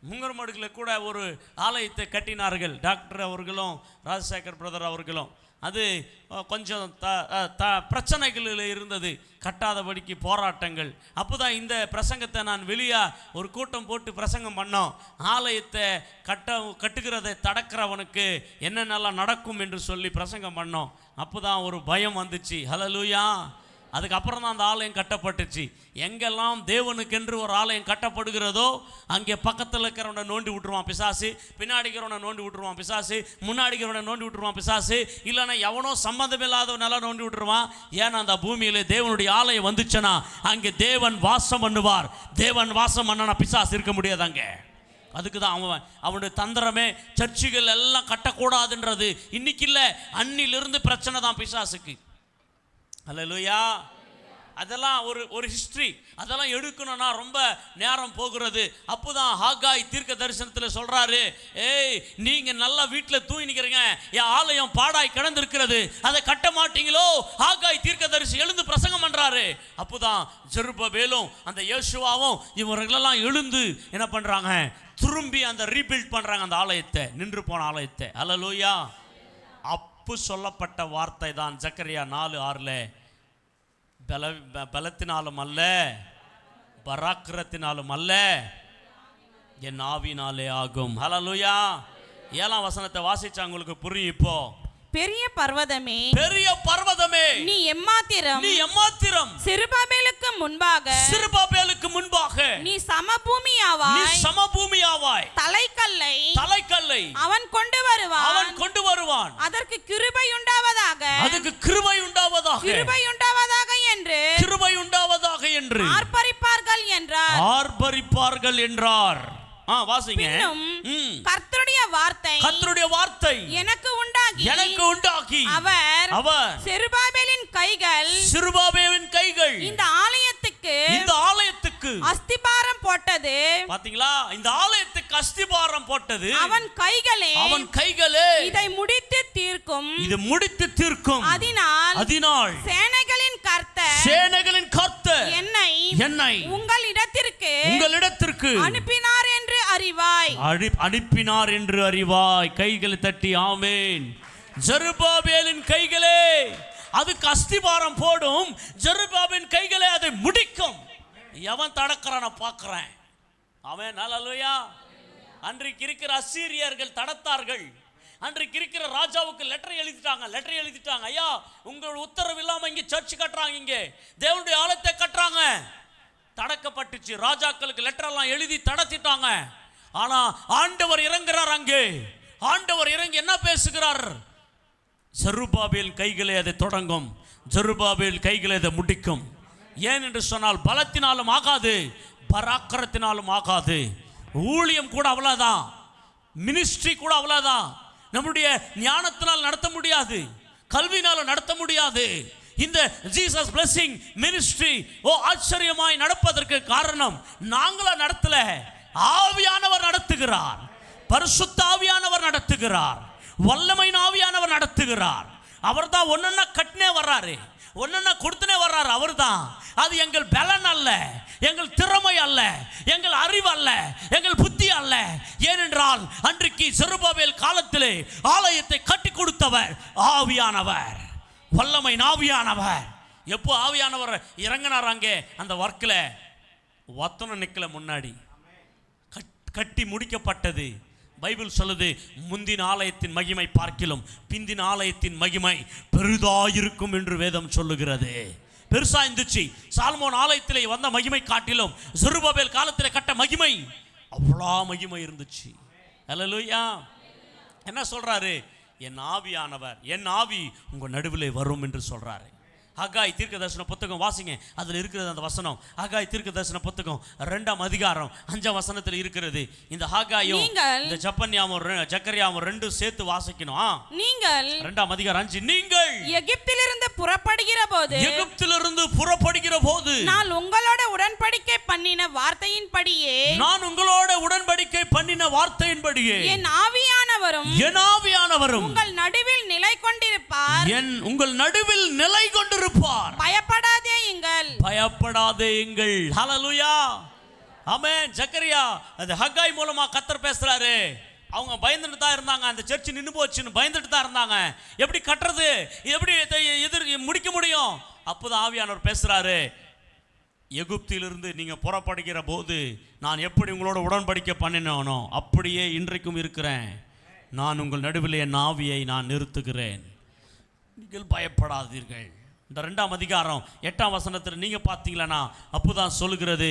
முங்கர்மடுகில் கூட ஒரு ஆலயத்தை கட்டினார்கள். டாக்டர் அவர்களும் ராஜசேகர் பிரதர் அவர்களும். அது கொஞ்சம் பிரச்சனைகளில் இருந்தது, கட்டாதபடிக்கு போராட்டங்கள். அப்போ தான் இந்த பிரசங்கத்தை நான் வெளியே ஒரு கூட்டம் போட்டு பிரசங்கம் பண்ணோம். ஆலயத்தை கட்டுகிறதை தடுக்கிறவனுக்கு என்னென்னலாம் நடக்கும் என்று சொல்லி பிரசங்கம் பண்ணோம். அப்போ தான் ஒரு பயம் வந்துச்சு. ஹல்லேலூயா. அதுக்கப்புறம் தான் அந்த ஆலயம் கட்டப்பட்டுச்சு. எங்கெல்லாம் தேவனுக்கென்று ஒரு ஆலயம் கட்டப்படுகிறதோ அங்கே பக்கத்தில் இருக்கிறவனை நோண்டி விட்டுருவான் பிசாசு, பின்னாடி இருக்கிறவனை நோண்டி விட்டுருவான் பிசாசு, முன்னாடி இருக்கிறவனை நோண்டி விட்டுருவான் பிசாசு, இல்லைன்னா எவனோ சம்மந்தம் இல்லாதவனெல்லாம் நோண்டி விட்டுருவான். ஏன்னா அந்த பூமியில் தேவனுடைய ஆலயம் வந்துச்சுன்னா அங்கே தேவன் வாசம் பண்ணுவார். தேவன் வாசம் பண்ணனா பிசாசு இருக்க முடியாது அங்கே. அதுக்கு தான் அவனுடைய தந்திரமே சர்ச்சுகள் எல்லாம் கட்டக்கூடாதுன்றது. இன்னைக்கு இல்லை, அன்னிலிருந்து பிரச்சனை தான் பிசாசுக்கு. ஹல்லேலூயா. அதெல்லாம் ஒரு ஹிஸ்ட்ரி, அதெல்லாம் எடுக்கணும்னா ரொம்ப நேரம் போகிறது. அப்போதான் ஹாகாய் தீர்க்க தரிசனத்தில் சொல்றாரு, ஏய் நீங்க நல்லா வீட்டில் தூங்கி நிற்கிறீங்க, என் ஆலயம் பாடாய் கிடந்திருக்கிறது, அதை கட்ட மாட்டீங்களோ? ஹாகாய் தீர்க்க தரிசி எழுந்து பிரசங்கம் பண்றாரு. அப்போதான் ஜெருபபேலும் அந்த யோசுவாவும் இவர்களெல்லாம் எழுந்து என்ன பண்றாங்க? திரும்பி அந்த ரீபில்ட் பண்றாங்க அந்த ஆலயத்தை, நின்று போன ஆலயத்தை. ஹல்லேலூயா. அப்பு சொல்லப்பட்ட வார்த்தை தான் ஜக்கரியா 4:6. பலத்தினாலும் அல்ல, பராக்கிரத்தினாலும் அல்ல, என் ஆவினாலே ஆகும். ஹல்லேலூயா. 7ஆம் வசனத்தை வாசிச்சா உங்களுக்கு புரியும். இப்போ பெரிய பர்வதமே, பெரிய பர்வதமே, நீ எம்மாத்திரம் செருபாபேலுக்கு முன்பாக நீ சமபூமியாவாய். தலைக்கல்லை அவன் கொண்டு வருவான். அதற்கு கிருபை உண்டாவதாக என்று ஆர்ப்பரிப்பார்கள் என்றார். வாசிங்க. கர்த்தருடைய வார்த்தை எனக்கு உண்டாகி அவர் செருபாபேலின் கைகள் இந்த ஆலயத்துக்கு அஸ்திபாரம் போட்டது. பாத்தீங்களா? இந்த ஆலயத்துக்கு அஸ்திபாரம் போட்டது அவன் கைகளே. இதை முடித்து தீர்க்கும். அதனால் சேனைகளின் கர்த்தர் என்னை உங்களிடத்திற்கு அனுப்பினார் என்று அறிவாய். கைகளை தட்டி ஆமென். ஜெருபாபேலின் கைகளே அதுக்கு அஸ்திபாரம் போடும், ஜெருபாபேலின் கைகளே அதை முடிக்கும். எவன் தடக்கிறான பார்க்கிறேன். ஆமென். ஹல்லேலூயா. அன்றைக்கு இருக்கிற அசீரியர்கள் தடுத்தார்கள். அன்றைக்கு இருக்கிற ராஜாவுக்கு லெட்டர் எழுதிட்டாங்க. ஐயா, உங்களோட உத்தரவு இல்லாம இங்க சர்ச் கட்டுறாங்க, இங்கே தேவனுடைய ஆலயத்தை கட்டுறாங்க. தடக்கப்பட்டுச்சு. ராஜாக்களுக்கு லெட்டர் எல்லாம் எழுதி தடத்திட்டாங்க. ஆனா ஆண்டவர் இறங்குறார். அங்கே ஆண்டவர் இறங்கி என்ன பேசுகிறார்? ஜெருபாபேல் கைகளே அதை தொடங்கும், ஜெருபாபேல் கைகளே அதை முடிக்கும். ஏன் என்று சொன்னால் பலத்தினாலும் ஆகாது, பராக்கிரத்தினாலும் ஆகாது. ஊழியம் கூட அவ்வளவுதான், மினிஸ்ட்ரி கூட அவ்வளவுதான். நம்முடைய ஞானத்தினால் நடத்த முடியாது, கல்வினால நடத்த முடியாது. இந்த ஜீசஸ் பிளெஸிங் மினிஸ்ட்ரி ஆச்சரியமாய் நடப்பதற்கு காரணம் நாங்களா நடத்தல, ஆவியானவர் நடத்துகிறார். பரிசுத்த ஆவியானவர் நடத்துகிறார். வல்லமையின் ஆவியானவர் நடத்துகிறார். அவர் தான் ஒன்னொன்னா கட்டினே வர்றாரு, ஒன்னொன்னா கொடுத்துனே வர்றாரு. அவர் தான். அது எங்கள் பலன் அல்ல, எங்கள் திறமை அல்ல, எங்கள் அறிவு அல்ல, எங்கள் புத்தி அல்ல. ஏனென்றால் அன்றைக்கு செருபாபேல் காலத்திலே ஆலயத்தை கட்டி கொடுத்தவர் ஆவியானவர், வல்லமை ஆவியானவர். எப்போ ஆவியானவர் இறங்கினார் அங்கே அந்த ஒர்க்கில்? வத்தன நிக்கல முன்னாடி கட்டி முடிக்கப்பட்டது. பைபிள் சொல்லுது, முந்தின ஆலயத்தின் மகிமை பார்க்கிலும் பிந்தின ஆலயத்தின் மகிமை பெரிதாயிருக்கும் என்று வேதம் சொல்லுகிறது. பெருசா இருந்துச்சு. சாலமோன் ஆலயத்திலே வந்த மகிமை காட்டிலும் செருபாபேல் காலத்திலே கட்ட மகிமை அவ்வளோ மகிமை இருந்துச்சு. அல்லேலூயா. என்ன சொல்றாரு? என் ஆவியானவர், என் ஆவி உங்க நடுவிலே வரும் என்று சொல்றாரு. ஹகாய் தீர்க்க தரிசன புத்தகம் வாசிங்க, அதில் இருக்கிறது அந்த வசனம். ஹகாய் தீர்க்க தரிசன புத்தகம் 2ஆம் அதிகாரம் 5ஆம் வசனத்தில் இருக்கிறது. இந்த ஹகாயும் இந்த ஜக்கரியாவும் ரெண்டும் சேர்த்து வாசிக்கணும். நீங்கள் 2ஆம் அதிகாரம் 5, நீங்கள் எகிப்திலிருந்து புறப்படுகிற போது நான் உங்களோட உடன்படிக்கை பண்ணின வார்த்தையின்படியே என் ஆவியானவரும் உங்கள் நடுவில் நிலை கொண்டிருப்பார். உங்கள் நடுவில் நிலை கொண்டிருப்பார். பயப்படாதேயுங்கள். ஹல்லேலூயா. ஆமென். ஜக்கரியா அந்த ஹகாய் மூலமா கர்த்தர் பேசுறாரு. அவங்க பயந்துட்டு தான் இருந்தாங்க. அந்த சர்ச் நின்னு போச்சுன்னு பயந்துட்டு தான் இருந்தாங்க. எப்படி கட்டுறது, எப்படி முடிக்க முடியும்? அப்போதான் ஆவியானவர் பேசுறாரு, எகிப்திலிருந்து நீங்க புறப்படுகிற போது நான் எப்படி உங்களோட உடன்படிக்கை பண்ணினேனோ அப்படியே இன்றைக்கும் இருக்கிறேன். நான் உங்கள் நடுவில் என் ஆவியை நான் நிறுத்துகிறேன். நீங்கள் பயப்படாதீர்கள். இந்த 2ஆம் அதிகாரம் 8ஆம் வசனத்தில் நீங்க பார்த்தீங்களா, அப்போதான் சொல்லுகிறது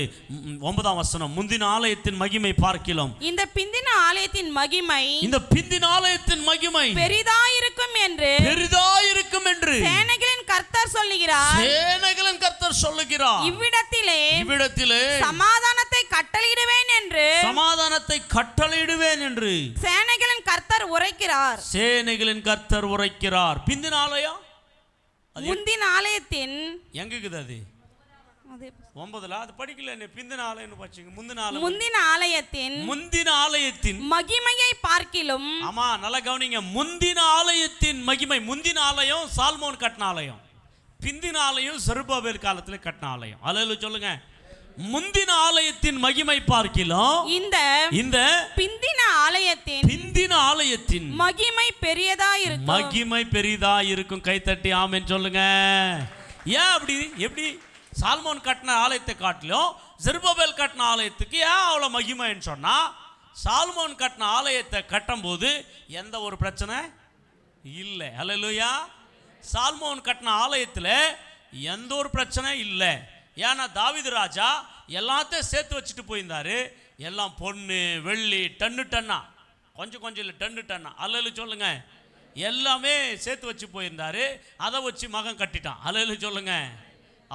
9ஆம் வசனம், முந்தின ஆலயத்தின் மகிமை பார்க்கிலும் இந்த பிந்தின ஆலயத்தின் மகிமை பெரிதாயிருக்கும் என்று சேனைகளின் கர்த்தர் சொல்லுகிறார். இவ்விடத்திலே சமாதானத்தை கட்டளையிடுவேன் என்று சேனைகளின் கர்த்தர் உரைக்கிறார். பிந்தின ஆலயம் முந்தின ஆலயத்தின் எங்க இருக்குது? அது 9ல அது படிக்கல. பிந்தின ஆலயம் படிச்சீங்க. முந்தின ஆலயத்தின் மகிமையை பார்க்கிலும். ஆமா, நல்லா கவனிங்க. முந்தின ஆலயத்தின் மகிமை. முந்தின ஆலயம் சாலமோன் கட்டின ஆலயம், பிந்தின ஆலயம் செருபாபேல் காலத்தில் கட்டின ஆலயம். அல்லேலூயா சொல்லுங்க. முந்தின ஆலயத்தின் மகிமை பார்க்கிலும் இந்த பிந்தின ஆலயத்தின் மகிமை பெரிதா இருக்கும். கைத்தட்டி ஆமென் சொல்லுங்க. ஏன் அப்படி? எப்படி? சாலமோன் கட்டின ஆலயத்தை காட்டிலும் செருபாபேல் கட்டின ஆலயத்துக்கு ஏன் அவ்வளோ மகிமைன்னு சொன்னா, சாலமோன் கட்டின ஆலயத்தை கட்டும் போது எந்த ஒரு பிரச்சனை இல்லை. அல்லேலூயா. சாலமோன் கட்டின ஆலயத்தில் எந்த ஒரு பிரச்சனை இல்லை. ஏன்னா தாவீது ராஜா எல்லாத்தையும் சேர்த்து வச்சுட்டு போயிருந்தாரு. எல்லாம் பொண்ணு வெள்ளி டன்னா, கொஞ்சம் இல்லை டன்னா. அல்லேலூயா சொல்லுங்க. எல்லாமே சேர்த்து வச்சு போயிருந்தாரு. அதை வச்சு மகன் கட்டிட்டான். அல்லேலூயா சொல்லுங்க.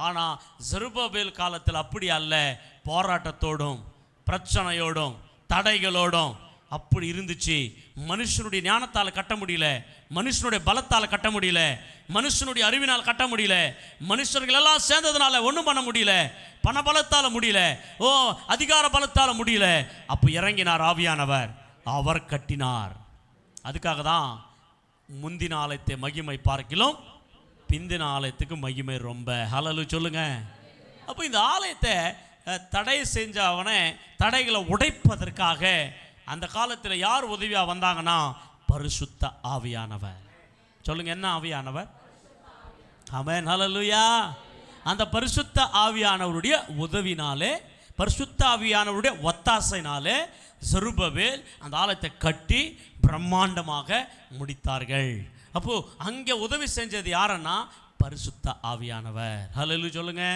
ஆனால் செருபாபேல் காலத்தில் அப்படி அல்ல. போராட்டத்தோடும் பிரச்சனையோடும் தடைகளோடும் அப்படி இருந்துச்சு. மனுஷனுடைய ஞானத்தால் கட்ட முடியல, மனுஷனுடைய பலத்தால் கட்ட முடியல, மனுஷனுடைய அறிவினால் கட்ட முடியல, மனுஷர்கள் எல்லாம் சேர்ந்ததுனால ஒன்றும் பண்ண முடியல, பண பலத்தால் முடியல, அதிகார பலத்தால் முடியல. அப்போ இறங்கினார் ஆவியானவர், அவர் கட்டினார். அதுக்காக தான் முந்தின ஆலயத்தை மகிமை பார்க்கிலும் பிந்தின ஆலயத்துக்கு மகிமை ரொம்ப. ஹல்லேலூயா சொல்லுங்க. அப்போ இந்த ஆலயத்தை தடை செஞ்சவனே தடைகளை உடைப்பதற்காக அந்த காலத்தில் யார் உதவியாக வந்தாங்கன்னா, பரிசுத்த ஆவியானவர். சொல்லுங்க, என்ன ஆவியானவர்? ஆமென். ஹல்லேலூயா. அந்த பரிசுத்த ஆவியானவருடைய உதவினாலே, பரிசுத்த ஆவியானவருடைய ஒத்தாசைனாலே செருபாபேல் அந்த ஆலயத்தை கட்டி பிரம்மாண்டமாக முடித்தார்கள். அப்போ அங்கே உதவி செஞ்சது யாருன்னா, பரிசுத்த ஆவியானவர். ஹல்லேலூயா சொல்லுங்க.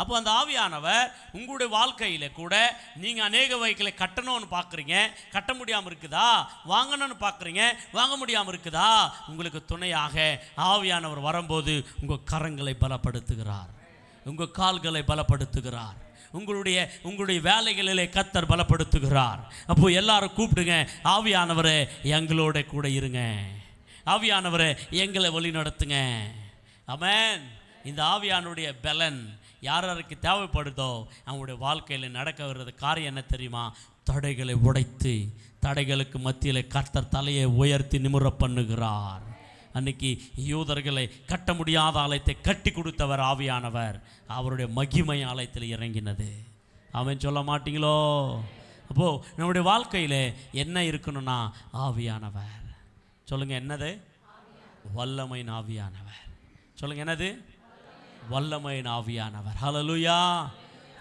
அப்போ அந்த ஆவியானவர் உங்களுடைய வாழ்க்கையில் கூட நீங்கள் அநேக வகைகளை கட்டணும்னு பார்க்குறீங்க, கட்ட முடியாமல் இருக்குதா? வாங்கணும்னு பார்க்குறீங்க, வாங்க முடியாமல் இருக்குதா? உங்களுக்கு துணையாக ஆவியானவர் வரும்போது உங்கள் கரங்களை பலப்படுத்துகிறார், உங்கள் கால்களை பலப்படுத்துகிறார், உங்களுடைய வேலைகளிலே கர்த்தர் பலப்படுத்துகிறார். அப்போது எல்லாரும் கூப்பிடுங்க, ஆவியானவரே எங்களோட கூட இருங்க, ஆவியானவரே எங்களை வழி நடத்துங்க. ஆமென். இந்த ஆவியானுடைய பலன் யாருக்கு தேவைப்படுதோ அவங்களுடைய வாழ்க்கையில் நடக்க வர்றது காரியம் என்ன தெரியுமா? தடைகளை உடைத்து, தடைகளுக்கு மத்தியில் கர்த்தர் தலையை உயர்த்தி நிமிர பண்ணுகிறார். அன்னைக்கு யூதர்களை கட்ட முடியாத ஆலயத்தை கட்டி கொடுத்தவர் ஆவியானவர். அவருடைய மகிமை ஆலயத்தில் இறங்கினது. அவன் சொல்ல மாட்டீங்களோ? அப்போது நம்முடைய வாழ்க்கையில் என்ன இருக்கணும்னா, ஆவியானவர். சொல்லுங்க, என்னது? வல்லமையின் ஆவியானவர். சொல்லுங்க, என்னது? வல்லமையின் ஆவியானவர். ஹல்லேலூயா.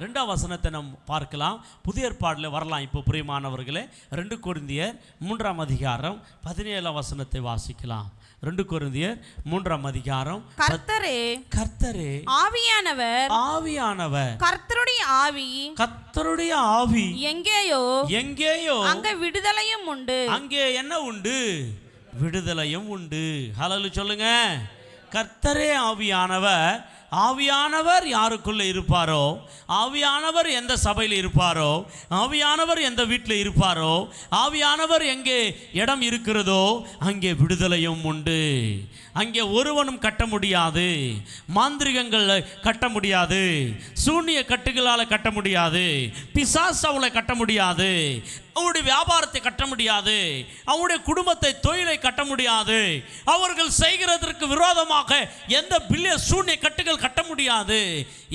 2ஆம் வசனத்தை நாம் பார்க்கலாம். புதிய ஏற்பாடில் வரலாம். இப்போ பிரியமானவர்களே, 2 கொரிந்தியர் 3ஆம் அதிகாரம் 17ஆம் வசனத்தை வாசிக்கலாம். 2 கொரிந்தியர் 3ஆம் அதிகாரம். கர்த்தரே ஆவியானவர் கர்த்தருடைய ஆவி எங்கேயோ அங்கே விடுதலையும் உண்டு. அங்கே என்ன உண்டு? விடுதலையும் உண்டு. ஹல்லேலூயா சொல்லுங்க. கர்த்தரே ஆவியானவர் யாருக்குள்ளே இருப்பாரோ, ஆவியானவர் எந்த சபையில் இருப்பாரோ, ஆவியானவர் எந்த வீட்டில் இருப்பாரோ, ஆவியானவர் எங்கே இடம் இருக்கிறதோ அங்கே விடுதலையும் உண்டு. அங்கே ஒருவனும் கட்ட முடியாது, மாந்திரிகங்கள் கட்ட முடியாது, சூனிய கட்டுகளால் கட்ட முடியாது, பிசாசு அவளை கட்ட முடியாது, அவருடைய வியாபாரத்தை கட்ட முடியாது, அவருடைய குடும்பத்தை தொழிலை கட்ட முடியாது, அவர்கள் செய்கிறதற்கு விரோதமாக எந்த பில்லிய சூனிய கட்டுகள் கட்ட முடியாது.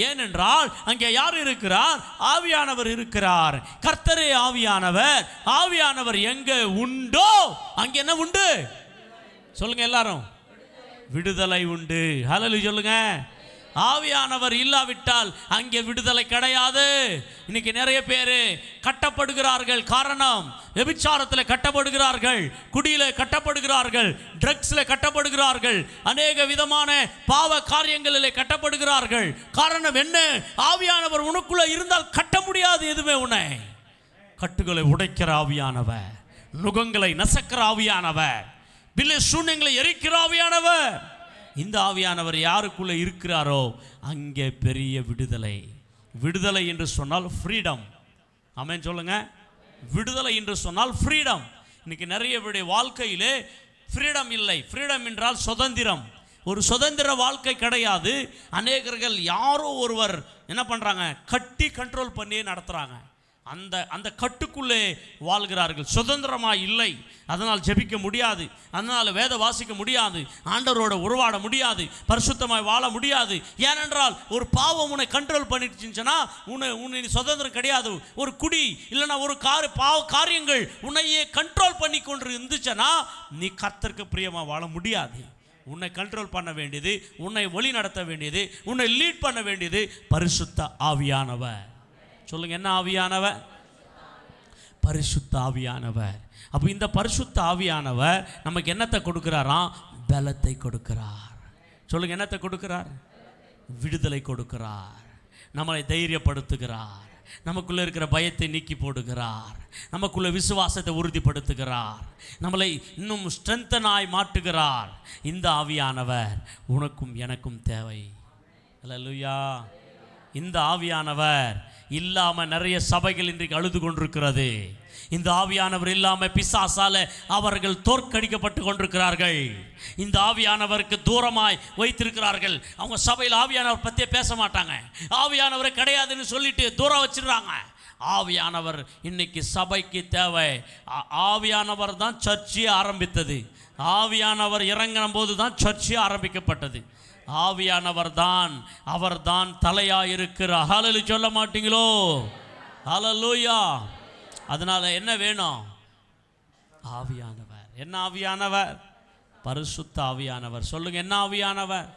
ஏனென்றால் அங்கே யார் இருக்கிறார்? ஆவியானவர் இருக்கிறார். கர்த்தரே ஆவியானவர் எங்கே உண்டோ அங்கே என்ன உண்டு? சொல்லுங்க எல்லாரும். விடுதலை உண்டு. ஹல்லேலூயா சொல்லுங்க. ஆவியானவர் இல்லாவிட்டால் அங்கே விடுதலை கிடையாது. இன்னைக்கு நிறைய பேர் கட்டப்படுகிறார்கள். காரணம், விபச்சாரத்தில் கட்டப்படுகிறார்கள், குடியில கட்டப்படுகிறார்கள், ட்ரக்ஸில் கட்டப்படுகிறார்கள், அநேக விதமான பாவ காரியங்களிலே கட்டப்படுகிறார்கள். காரணம் என்ன? ஆவியானவர் உனக்குள்ள இருந்தால் கட்ட முடியாது எதுவுமே. உன்னை கட்டுகளை உடைக்கிற ஆவியானவர், நுகங்களை நசக்கிற ஆவியானவர், பிள்ளை சூன்யங்களை எரிக்கிற ஆவியானவர். இந்த ஆவியானவர் யாருக்குள்ள இருக்கிறாரோ அங்கே பெரிய விடுதலை. விடுதலை என்று சொன்னால் ஃப்ரீடம். ஆமென் சொல்லுங்க. விடுதலை என்று சொன்னால் ஃப்ரீடம். இன்னைக்கு நிறைய பேருடைய வாழ்க்கையிலே ஃப்ரீடம் இல்லை. ஃப்ரீடம் என்றால் சுதந்திரம். ஒரு சுதந்திர வாழ்க்கை கிடையாது. அநேகர்கள் யாரோ ஒருவர் என்ன பண்ணுறாங்க? கட்டி கண்ட்ரோல் பண்ணி நடத்துகிறாங்க. அந்த கட்டுக்குள்ளே வாழ்கிறார்கள். சுதந்திரமாக இல்லை. அதனால் ஜெபிக்க முடியாது, அதனால் வேத வாசிக்க முடியாது, ஆண்டவரோட உருவாட முடியாது, பரிசுத்தமாய் வாழ முடியாது. ஏனென்றால் ஒரு பாவம் உன்னை கண்ட்ரோல் பண்ணிட்டுச்சுன்னா உன்னை சுதந்திரம் கிடையாது. ஒரு குடி இல்லைன்னா ஒரு பாவ காரியங்கள் உன்னையே கண்ட்ரோல் பண்ணி கொண்டு இருந்துச்சுன்னா நீ கர்த்தருக்கு பிரியமாக வாழ முடியாது. உன்னை கண்ட்ரோல் பண்ண வேண்டியது, உன்னை வழி நடத்த வேண்டியது, உன்னை லீட் பண்ண வேண்டியது பரிசுத்த ஆவியானவர். சொல்லுங்க, என்ன ஆவியானவர்? பரிசுத்த ஆவியானவர். அப்போ இந்த பரிசுத்த ஆவியானவர் நமக்கு என்னத்தை கொடுக்கிறாராம்? பலத்தை கொடுக்கிறார். சொல்லுங்க, என்னத்தை கொடுக்கிறார்? விடுதலை கொடுக்கிறார். நம்மளை தைரியப்படுத்துகிறார். நமக்குள்ளே இருக்கிற பயத்தை நீக்கி போடுகிறார். நமக்குள்ள விசுவாசத்தை உறுதிப்படுத்துகிறார். நம்மளை இன்னும் ஸ்ட்ரென்தனாய் மாற்றுகிறார். இந்த ஆவியானவர் உனக்கும் எனக்கும் தேவை. அல்லேலூயா. இந்த ஆவியானவர் இல்லாமல் நிறைய சபைகள் இன்றைக்கு அழுது கொண்டிருக்கிறது. இந்த ஆவியானவர் இல்லாமல் பிசாசால அவர்கள் தோற்கடிக்கப்பட்டு கொண்டிருக்கிறார்கள். இந்த ஆவியானவருக்கு தூரமாய் வைத்திருக்கிறார்கள். அவங்க சபையில் ஆவியானவர் பற்றியே பேச மாட்டாங்க. ஆவியானவரை கிடையாதுன்னு சொல்லிட்டு தூரம் வச்சிடுறாங்க. ஆவியானவர் இன்னைக்கு சபைக்கு தேவை. ஆவியானவர் தான் சர்ச்சையை ஆரம்பித்தது. ஆவியானவர் இறங்கின போது தான் சர்ச்சை ஆரம்பிக்கப்பட்டது. ஆவியானவர் தான், அவர் தான் தலையாக இருக்கிறார். ஹல்லேலூயா சொல்ல மாட்டீங்களோ? ஹல்லேலூயா. அதனால என்ன வேணும்? ஆவியானவர். என்ன ஆவியானவர்? பரிசுத்த ஆவியானவர். சொல்லுங்க, என்ன ஆவியானவர்?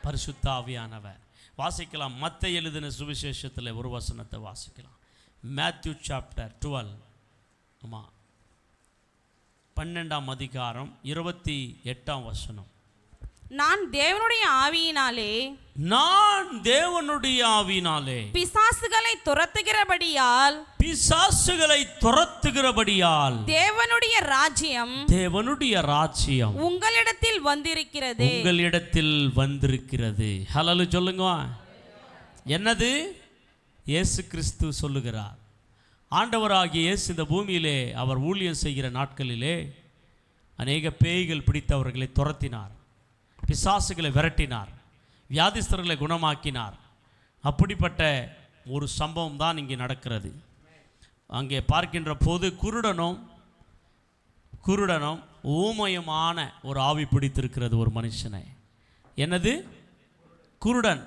பரிசுத்த ஆவியானவர். வாசிக்கலாம். மத்தேயு எழுதின சுவிசேஷத்தில் ஒரு வசனத்தை வாசிக்கலாம். மேத்யூ சாப்டர் 12, ஆமாம், 12ஆம் அதிகாரம் 28ஆம் வசனம். நான் தேவனுடைய ஆவியினாலே பிசாசுகளை துரத்துகிறபடியால் தேவனுடைய ராஜ்யம் உங்களிடத்தில் வந்திருக்கிறது. ஹல்லேலூயா சொல்லுங்க. என்னது? இயேசு கிறிஸ்து சொல்லுகிறார். ஆண்டவராகிய இயேசு இந்த பூமியிலே அவர் ஊழியம் செய்கிற நாட்களிலே அநேக பேய்கள் பிடித்தவர்களை துரத்தினார், பிசாசுகளை விரட்டினார், வியாதிஸ்தர்களை குணமாக்கினார். அப்படிப்பட்ட ஒரு சம்பவம் தான் இங்கே நடக்கிறது. அங்கே பார்க்கின்ற போது குருடனும் ஊமையுமான ஒரு ஆவி பிடித்திருக்கிறது ஒரு மனுஷனை. என்னது? குருடன்,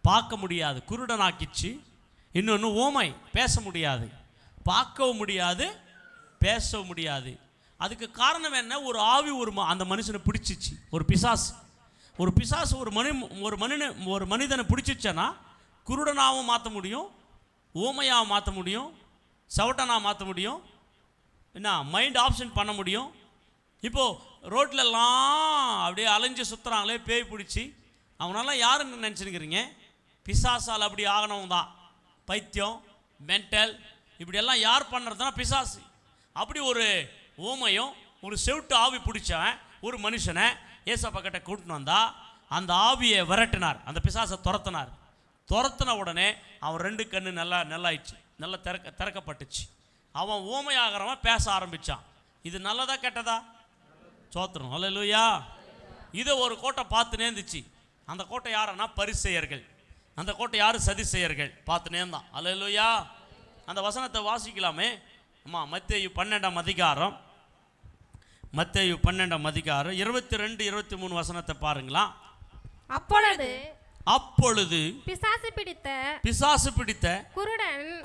பார்க்க முடியாது, குருடனாக்கிச்சு. இன்னொன்று ஊமை, பேச முடியாது, பார்க்கவும் முடியாது, பேசவும் முடியாது. அதுக்கு காரணம் என்ன? ஒரு ஆவி அந்த மனுஷனை பிடிச்சிச்சு. ஒரு பிசாசு ஒரு மனிதனை பிடிச்சிச்சனா குருடனாகவும் மாற்ற முடியும், ஊமையாக மாற்ற முடியும், சவட்டனாக மாற்ற முடியும், என்ன மைண்ட் ஆப்ஷன் பண்ண முடியும். இப்போது ரோட்லெல்லாம் அப்படியே அலைஞ்சு சுற்றுறாங்களே பேய் பிடிச்சி, அவனெல்லாம் யாருன்னு நினச்சிருக்கிறீங்க? பிசாசால் அப்படி ஆகணும் தான். பைத்தியம், மென்டல், இப்படியெல்லாம் யார் பண்ணுறதுனா பிசாசு. அப்படி ஒரு ஊமையும் ஒரு செவிட்டு ஆவி பிடிச்சவன் ஒரு மனுஷனை ஏசப்பா கிட்ட கூட்டின்னு வந்தா அந்த ஆவியை விரட்டினார், அந்த பிசாசை துரத்தினார். துரத்தின உடனே அவன் 2 கண்ணு நல்லாயிடுச்சு, நல்லா திறக்கப்பட்டுச்சு. அவன் ஊமையாகிறவன் பேச ஆரம்பித்தான். இது நல்லதா கெட்டதா? சோத்திரம், அல்லேலூயா. இதை ஒரு கோட்டை பார்த்து நேர்ந்துச்சு. அந்த கோட்டை யாருன்னா பரிசேயர்கள். அந்த கோட்டை யார்? சதிசேயர்கள். பார்த்து நேர்ந்தான். அல்லேலூயா. அந்த வசனத்தை வாசிக்கலாமே. அம்மா மத்தேயு 12ஆம் அதிகாரம், மத்தேயு 12ஆம் அதிகாரம் 22, 23 வசனத்தை பாருங்களா. அப்பொழுது பிசாசு பிடித்த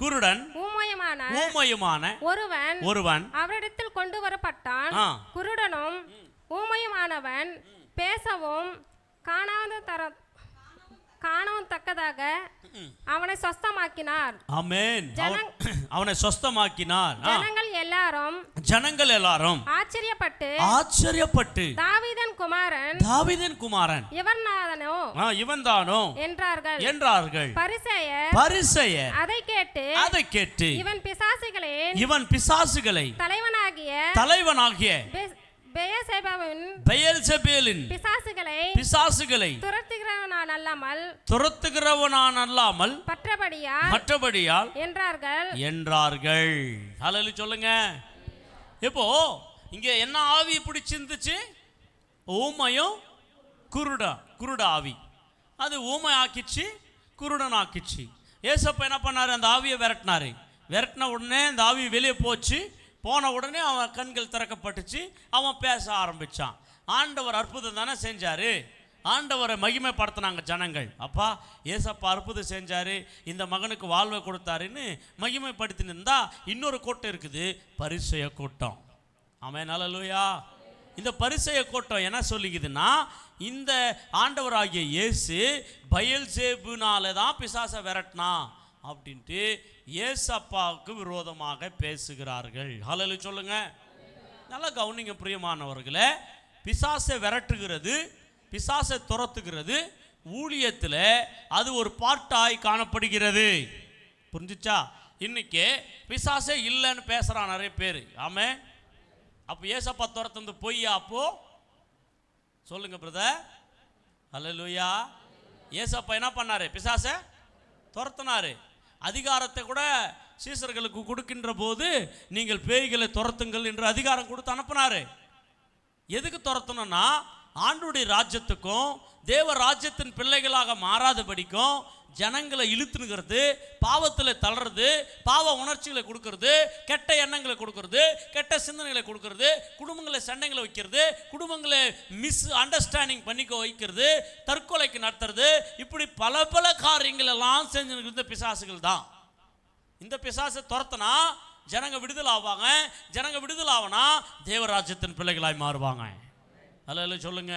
குருடன் ஊமையுமான ஒருவன் அவரிடத்தில் கொண்டு வரப்பட்டான். குருடனும் ஊமையுமானவன் பேசவும் காணவும் தக்கதாக அவனை சொஸ்தமாக்கினார். ஆமென். அவனை சொஸ்தமாக்கினார். ஜனங்கள் எல்லாரும் ஆச்சரியப்பட்டு தாவீதின் குமாரன் இவன்தானோ என்றார்கள். பரிசேயர் அதை கேட்டு இவன் பிசாசுகளை தலைவனாகிய பெயல்செபூலின் பிசாசுகளை துரத்துகிறவனான் அல்லாமல் மற்றபடியால் என்றார்கள். ஹல்லேலூயா சொல்லுங்க. இப்போ இங்க என்ன ஆவி பிடிச்சிருந்துச்சு? ஊமையும் குருட ஆவி. அது ஊமை ஆக்கிச்சு, குருடன் ஆக்கிச்சு. ஏசப்பா என்ன பண்ணாரு? அந்த ஆவியை விரட்டினாரு. விரட்டின உடனே அந்த ஆவி வெளியே போச்சு. போன உடனே அவன் கண்கள் திறக்கப்பட்டுச்சு, அவன் பேச ஆரம்பித்தான். ஆண்டவர் அற்புதம் தானே செஞ்சார். ஆண்டவரை மகிமைப்படுத்தினாங்க ஜனங்கள். அப்பா ஏசப்பா அற்புதம் செஞ்சார், இந்த மகனுக்கு வாழ்வை கொடுத்தாருன்னு மகிமைப்படுத்தினிருந்தா இன்னொரு கூட்டம் இருக்குது, பரிசேய கூட்டம். ஆமென், அல்லேலூயா. இந்த பரிசேய கூட்டம் என்ன சொல்லிக்குதுன்னா, இந்த ஆண்டவராகிய இயேசு பெயல்செபூனால தான் பிசாசை விரட்டினா அப்படின்ட்டு ஏசப்பாவுக்கு விரோதமாக பேசுகிறார்கள். ஹல்லேலூயா சொல்லுங்க. நல்லா கவனிங்க பிரியமானவர்களே. பிசாசை விரட்டுகிறது, பிசாசை துரத்துகிறது ஊழியத்தில் அது ஒரு பார்ட்டாய் காணப்படுகிறது. புரிஞ்சுச்சா? இன்னைக்கு பிசாசே இல்லைன்னு பேசுகிறான் நிறைய பேர். ஆமென். அப்போ ஏசப்பா துரத்துந்து பொய்யா? அப்போ சொல்லுங்க பிரதர். ஹல்லேலூயா. ஏசப்பா என்ன பண்ணாரு? பிசாசை துரத்தினாரு. அதிகாரத்தை கூட சீசர்களுக்கு கொடுக்கின்ற போது நீங்கள் பேய்களை துரத்துங்கள் என்று அதிகாரம் கொடுத்து அனுப்பினாரு. எதுக்கு துரத்தணும்னா, ஆண்டவருடைய ராஜ்யத்துக்கும் தேவ ராஜ்யத்தின் பிள்ளைகளாக மாறாதபடிக்கும் ஜனங்களை இழுத்துனுங்கிறது, பாவத்தில் தளர்றது, பாவ உணர்ச்சிகளை கொடுக்கறது, கெட்ட எண்ணங்களை கொடுக்கறது, கெட்ட சிந்தனைகளை கொடுக்கறது, குடும்பங்களை சண்டைகளை வைக்கிறது, குடும்பங்களை மிஸ் அண்டர்ஸ்டாண்டிங் பண்ணிக்க வைக்கிறது, தற்கொலைக்கு நடத்துறது, இப்படி பல பல காரியங்கள் எல்லாம் செஞ்சு பிசாசுகள் தான். இந்த பிசாசை துரத்தினா ஜனங்க விடுதலை ஆவாங்க. ஜனங்க விடுதலை ஆவனா தேவராஜ்யத்தின் பிள்ளைகளாய் மாறுவாங்க. அல்லேலூயா சொல்லுங்க.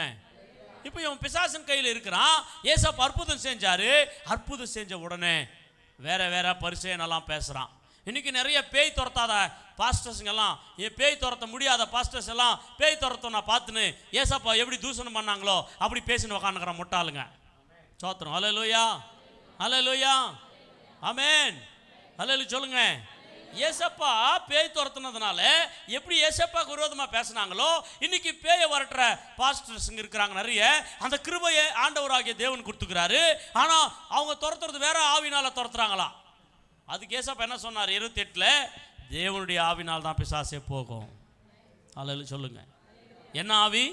இப்போ இவன் பிசாசின் கையில் இருக்கிறான். ஏசப்பா அற்புதம் செஞ்சாரு. அற்புதம் செஞ்ச உடனே வேற பரிசேயனெல்லாம் பேசுகிறான். இன்னைக்கு நிறைய பேய் துரத்தாத பாஸ்டர்ஸுங்கெல்லாம், பேய் துரத்த முடியாத பாஸ்டர்ஸ் எல்லாம் பேய் துரத்தோன்னா பார்த்துன்னு ஏசப்பா எப்படி தூஷணம் பண்ணாங்களோ அப்படி பேசின்னு உக்காந்துக்கிற முட்டாளுங்க. சோத்திரம். ஹல்லேலூயா, ஹல்லேலூயா, ஆமென், ஹல்லேலூயா சொல்லுங்க. ஏசப்பா பேய் துரத்துனதுனால எப்படி ஏசப்பாக்கு விரோதமாக பேசினாங்களோ இன்னைக்கு பேயை வரட்டுற பாஸ்டர்ஸுங்க இருக்கிறாங்க நிறைய. அந்த கிருபையை ஆண்டவராகிய தேவன் கொடுத்துக்கிறாரு. ஆனால் அவங்க துரத்துறது வேற ஆவினால துரத்துறாங்களா? அதுக்கு ஏசப்பா என்ன சொன்னார்? 28 தேவனுடைய ஆவினால் தான் பிசாசே போகும். அல்லேலூயா சொல்லுங்க. என்ன ஆவி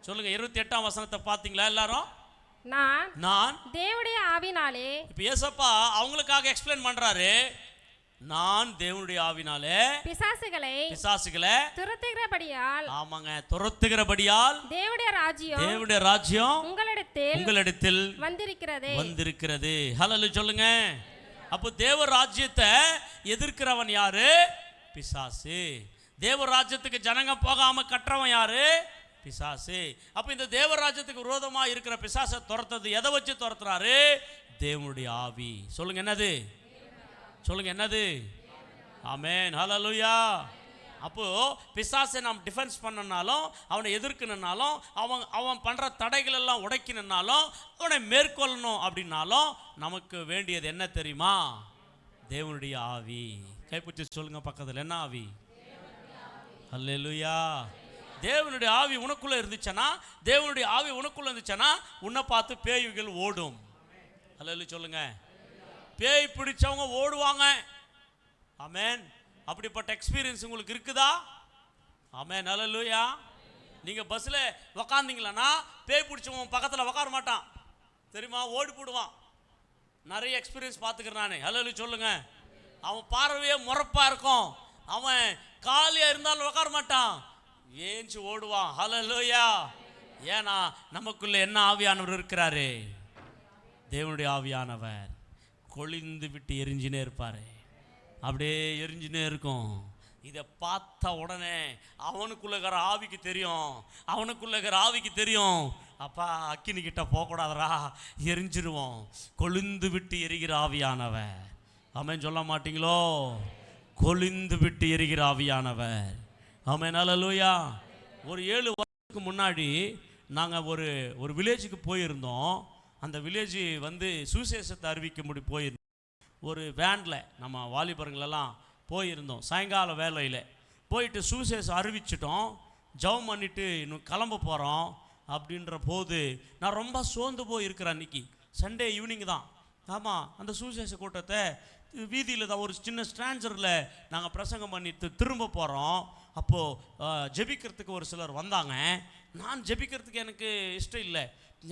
சொல்லுங்க. 28ஆம் வசனத்தை பார்த்தீங்களா எல்லாரும்? நான் தேவனுடைய ஆவினாலே. இப்போ ஏசப்பா அவங்களுக்காக எக்ஸ்பிளைன் பண்றாரு. நான் தேவனுடைய ஆவினாலே பிசாசுகளை துரத்துகிறபடியால். ஆமாங்க, துரத்துகிறபடியால் தேவனுடைய ராஜ்யம் உங்களிடத்தில் வந்திருக்கிறது. ஹல்லேலூயா சொல்லுங்க. அப்போ தேவ ராஜ்யத்தை எதிர்க்கிறவன் யாரு? பிசாசு. தேவ ராஜ்யத்துக்கு ஜனங்க போகாம கட்டுறவன் யாரு? பிசாசு. அப்போ இந்த தேவராஜ்யத்துக்கு விரோதமாக இருக்கிற பிசாசை துரத்துறது எதை வச்சு துரத்துறாரு? தேவனுடைய ஆவி. சொல்லுங்க என்னது? சொல்லுங்க என்னது? ஆமென், ஹல்லேலூயா. அப்போ பிசாசை நாம் டிஃபென்ஸ் பண்ணனாலும், அவனை எதிர்க்கணுன்னாலும், அவன் பண்ணுற தடைகள் எல்லாம் உடைக்கணுன்னாலும், அவனை மேற்கொள்ளணும் அப்படின்னாலும் நமக்கு வேண்டியது என்ன தெரியுமா? தேவனுடைய ஆவி. கைப்பிடிச்சு சொல்லுங்க பக்கத்தில், என்ன ஆவி? ஹல்லேலூயா. தேவனுடைய ஆவி உனக்குள்ள இருந்துச்சுன்னா, தேவனுடைய ஆவி உனக்குள்ள இருந்துச்சுன்னா உன்னை பார்த்து பேய்கள் ஓடும். ஹல்லேலூயா சொல்லுங்க. பேய் பிடிச்சவங்க ஓடுவாங்க. ஆமென். அப்படிப்பட்ட எக்ஸ்பீரியன்ஸ் உங்களுக்கு இருக்குதா? ஆமென், ஹல்லேலூயா. நீங்கள் பஸ்ஸில் உக்காந்தீங்களன்னா பேய் பிடிச்சவன் பக்கத்தில் உக்கார மாட்டான் தெரியுமா, ஓடி போடுவான். நிறைய எக்ஸ்பீரியன்ஸ் பார்த்துக்கிறேன் நான். ஹல்லேலூயா சொல்லுங்க. அவன் பார்வையே முறப்பாக இருக்கும். அவன் காலியாக இருந்தாலும் உக்கார மாட்டான், ஏஞ்சி ஓடுவான். ஹல்லேலூயா. ஏன்னா நமக்குள்ள என்ன ஆவியானவர் இருக்கிறாரு? தேவனுடைய ஆவியானவர். கொளிந்து விட்டு எரிஞ்சினே இருப்பார். அப்படியே எரிஞ்சினே இருக்கும். இதை பார்த்த உடனே அவனுக்குள்ள இருக்கிற ஆவிக்கு தெரியும், அவனுக்குள்ள இருக்கிற ஆவிக்கு தெரியும், அப்பா அக்கினி கிட்ட போகக்கூடாதரா, எரிஞ்சிருவோம். கொளிந்து விட்டு எரிகிற ஆவியானவர். ஆமென் சொல்ல மாட்டீங்களோ? கொளிந்து விட்டு எரிகிற ஆவியானவர். ஆமென், ஹல்லேலூயா. ஒரு 7 வருஷத்துக்கு முன்னாடி நாங்கள் ஒரு வில்லேஜுக்கு போயிருந்தோம். அந்த வில்லேஜ் வந்து சுவிசேஷத்தை அறிவிக்க போயிருந்தோம். ஒரு வேனில் நம்ம வாலிபருங்களெல்லாம் போயிருந்தோம். சாயங்கால வேலையில் போயிட்டு சுவிசேஷம் அறிவிச்சிட்டோம். ஜெபம் பண்ணிவிட்டு இன்னும் கிளம்ப போகிறோம். அப்படின்ற போது நான் ரொம்ப சோர்ந்து போயிருக்கிறேன். அன்றைக்கி சண்டே ஈவினிங் தான். ஆமாம், அந்த சுவிசேஷ கூட்டத்தை வீதியில் தான் ஒரு சின்ன ஸ்ட்ராஞ்சரில் நாங்கள் பிரசங்கம் பண்ணிட்டு திரும்ப போகிறோம். அப்போது ஜெபிக்கிறதுக்கு ஒரு சிலர் வந்தாங்க. நான் ஜெபிக்கிறதுக்கு எனக்கு இஷ்டம் இல்லை,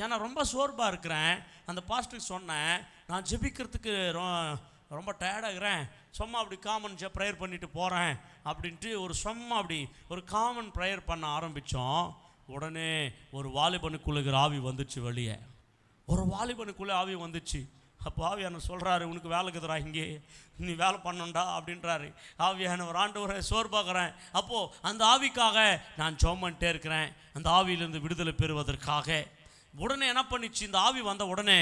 ஏன்னா ரொம்ப சோர்வாக இருக்கிறேன். அந்த பாஸ்டருக்கு சொன்னேன், நான் ஜெபிக்கிறதுக்கு ரொம்ப டயர்டாகிறேன், சும்மா அப்படி காமன் ப்ரேயர் பண்ணிட்டு போகிறேன் அப்படின்ட்டு சும்மா அப்படி ஒரு காமன் ப்ரேயர் பண்ண ஆரம்பித்தோம். உடனே ஒரு வாலிபனுக்குள்ள ஆவி வந்துச்சு. வெளியே ஒரு வாலிபனுக்குள்ளே ஆவி வந்துச்சு. அப்போ ஆவியானவர் சொல்கிறாரு, உனக்கு வேலை இருக்குதுரா, இங்கே நீ வேலை பண்ணணுண்டா அப்படின்றாரு. ஆவியானவர், ஆண்டவரை சோர்பாகிறேன். அப்போது அந்த ஆவிக்காக நான் ஜெபம் பண்ணிட்டே இருக்கிறேன், அந்த ஆவியிலிருந்து விடுதலை பெறுவதற்காக. உடனே என்ன பண்ணிச்சு, இந்த ஆவி வந்த உடனே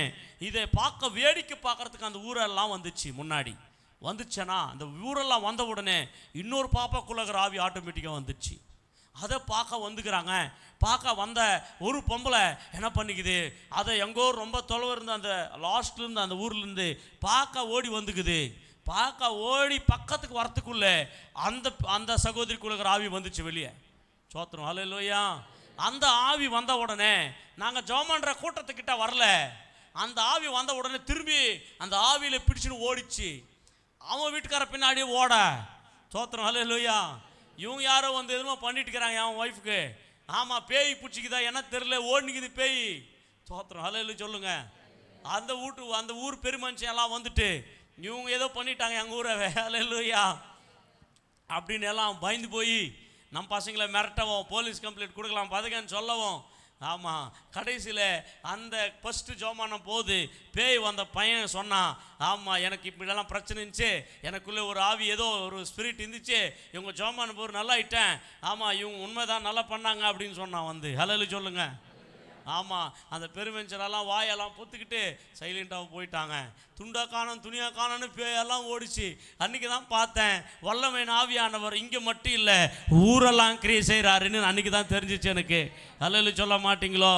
இதை பார்க்க, வேடிக்கை பார்க்கறதுக்கு அந்த ஊரெல்லாம் வந்துச்சு. முன்னாடி வந்துச்சேன்னா அந்த ஊரெல்லாம் வந்த உடனே இன்னொரு பாப்பாக்குள்ளகிற ஆவி ஆட்டோமேட்டிக்காக வந்துச்சு. அதை பார்க்க வந்துக்கிறாங்க. பார்க்க வந்த ஒரு பொம்பளை என்ன பண்ணிக்குது, அதை எங்கோ ரொம்ப தொலைவு இருந்து அந்த லாஸ்ட்லேருந்து அந்த ஊர்லேருந்து பார்க்க ஓடி வந்துக்குது. பார்க்க ஓடி பக்கத்துக்கு வரத்துக்குள்ளே அந்த சகோதரிக்குள்ளகிற ஆவி வந்துச்சு வெளியே. சோத்திரம், ஹல்லேலூயா. அந்த ஆவி வந்த உடனே நாங்கள் ஜெபம் பண்ணுற கூட்டத்துக்கிட்ட வரல. அந்த ஆவி வந்த உடனே திரும்பி அந்த ஆவியில் பிடிச்சுன்னு ஓடிச்சு. அவன் வீட்டுக்கார பின்னாடியே ஓட. சோத்திரம், ஹல்லேலூயா. இவங்க யாரோ வந்து எதுவுமே பண்ணிட்டு இருக்கிறாங்க அவன் ஒய்ஃபுக்கு. ஆமாம், பேய் பிடிச்சிக்குதா என்ன தெரில, ஓடிக்குது பேய். சோத்திரம், ஹல்லேலூயா சொல்லுங்க. அந்த ஊர் பெருமனுஷன் எல்லாம் வந்துட்டு இவங்க ஏதோ பண்ணிட்டாங்க எங்கள் ஊரை, ஹல்லேலூயா அப்படின்னு எல்லாம் பயந்து போய் நம்ம பசங்களை மிரட்டவும், போலீஸ் கம்ப்ளைண்ட் கொடுக்கலாம் பதுக்கன்னு சொல்லவும். ஆமாம், கடைசியில் அந்த ஃபஸ்ட்டு ஜோமானம் போது பேய் வந்த பையன் சொன்னான், ஆமாம் எனக்கு இப்படிலாம் பிரச்சனை இருந்துச்சு, எனக்குள்ளே ஒரு ஆவி ஏதோ ஒரு ஸ்பிரிட் இருந்துச்சு, இவங்க ஜோமானம் போர் நல்லா ஆயிட்டேன், ஆமாம் இவங்க உண்மைதான் நல்லா பண்ணாங்க அப்படின்னு சொன்னான் வந்து. ஹல்லேலூயா சொல்லுங்க. ஆமாம், அந்த பெருமெஞ்சரெல்லாம் வாயெல்லாம் பொத்துக்கிட்டு சைலண்ட்டாக போயிட்டாங்க. துண்டா காணும் துணியா காணும்னு பேயெல்லாம் ஓடிச்சு. அன்றைக்கி தான் பார்த்தேன், வல்லமையின் ஆவியானவர் இங்கே மட்டும் இல்லை ஊரெல்லாம் கிரியை செய்கிறாருன்னு அன்றைக்கி தான் தெரிஞ்சிச்சு எனக்கு. ஹல்லேலூயா சொல்ல மாட்டீங்களோ?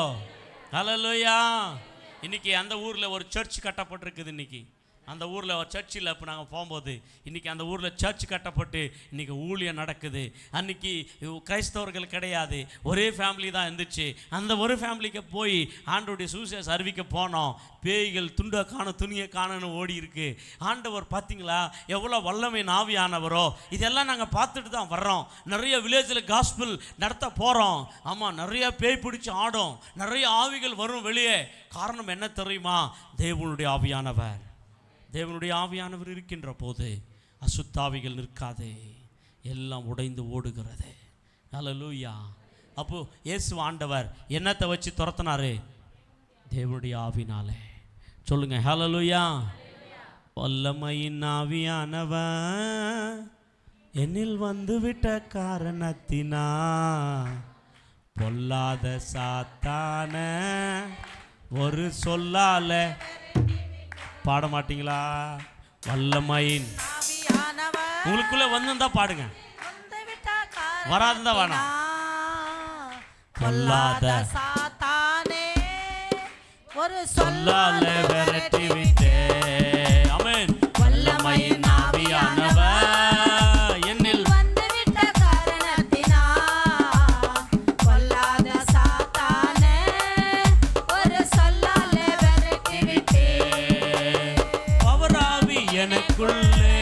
ஹல்லேலூயா. இன்றைக்கி அந்த ஊரில் ஒரு சர்ச் கட்டப்பட்டிருக்குது. இன்றைக்கி அந்த ஊரில் ஒரு சர்ச் இல்லை. இப்போ நாங்கள் போகும்போது இன்றைக்கி அந்த ஊரில் சர்ச் கட்டப்பட்டு இன்றைக்கி ஊழியம் நடக்குது. அன்றைக்கி கிறிஸ்தவர்கள் கிடையாது, ஒரே ஃபேமிலி தான் இருந்துச்சு. அந்த ஒரு ஃபேமிலிக்கு போய் ஆண்டவருடைய சுவிசேஷம் அறிவிக்க போனோம். பேய்கள் துண்டை காணும் துணியை காணுன்னு ஓடி இருக்கு. ஆண்டவர் பார்த்தீங்களா எவ்வளோ வல்லமை ஆவியானவரோ. இதெல்லாம் நாங்கள் பார்த்துட்டு தான் வர்றோம். நிறைய வில்லேஜில் காஸ்பிள் நடத்த போகிறோம். ஆமாம், நிறைய பேய் பிடிச்சி ஆடும், நிறைய ஆவிகள் வரும் வெளியே. காரணம் என்ன தெரியுமா? தேவனுடைய ஆவியானவர். தேவனுடைய ஆவியானவர் இருக்கின்ற போது அசுத்தாவிகள் நிற்காதே, எல்லாம் உடைந்து ஓடுகிறது. ஹல்லேலூயா. அப்போது இயேசு ஆண்டவர் என்னத்தை வச்சு துரத்தினாரு? தேவனுடைய ஆவினாலே. சொல்லுங்க ஹல்லேலூயா. வல்லமையின் ஆவியானவர் என்னில் வந்துவிட்ட காரணத்தினா பொல்லாத சாத்தான ஒரு சொல்லால பாட மாட்டீங்களா? வல்லமையின் உங்களுக்குள்ள வந்திருந்தா பாடுங்க, வராதுந்தா வேணாம். பொல்லாத சாத்தானே ஒரு சொல்லால விரட்டி விட்டே. ஆமென். வல்லமையின் ஆவியானவர் என்னில் வந்துவிட்ட காரணத்தினா பொல்லாத சாத்தானே ஒரு சொல்லால விரட்டி விட்டே. பவராவி எனக்குள்ளே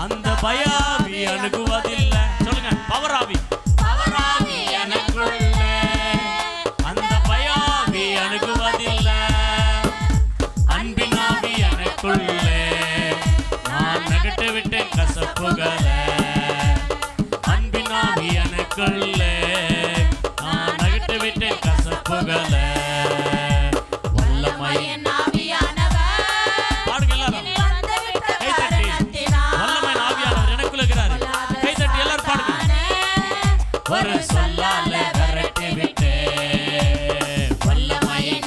அந்த பயாவி அணுகுவதில்லை. சொல்லுங்க, பவராவி பவராவி எனக்குள்ளே அந்த பயாவி அணுகுவதில்லை. அன்பினாவி எனக்குள்ளே நான் நகட்டு விட்டேன் கசப்புகளை. அன்பினாவி எனக்குள்ளே நான் நகட்டு விட்டேன் கசப்புகளை. வல்லமையின் பாடுங்க எல்லாரும். கை தட்டி வல்லமையின் ஆவியானவர் எனக்குள்ள இருக்கிறாரு. கை தட்டி எல்லாரும் பாடுங்க. ஒரு சொல்லால விரட்டி விட்டே. வல்லமையின்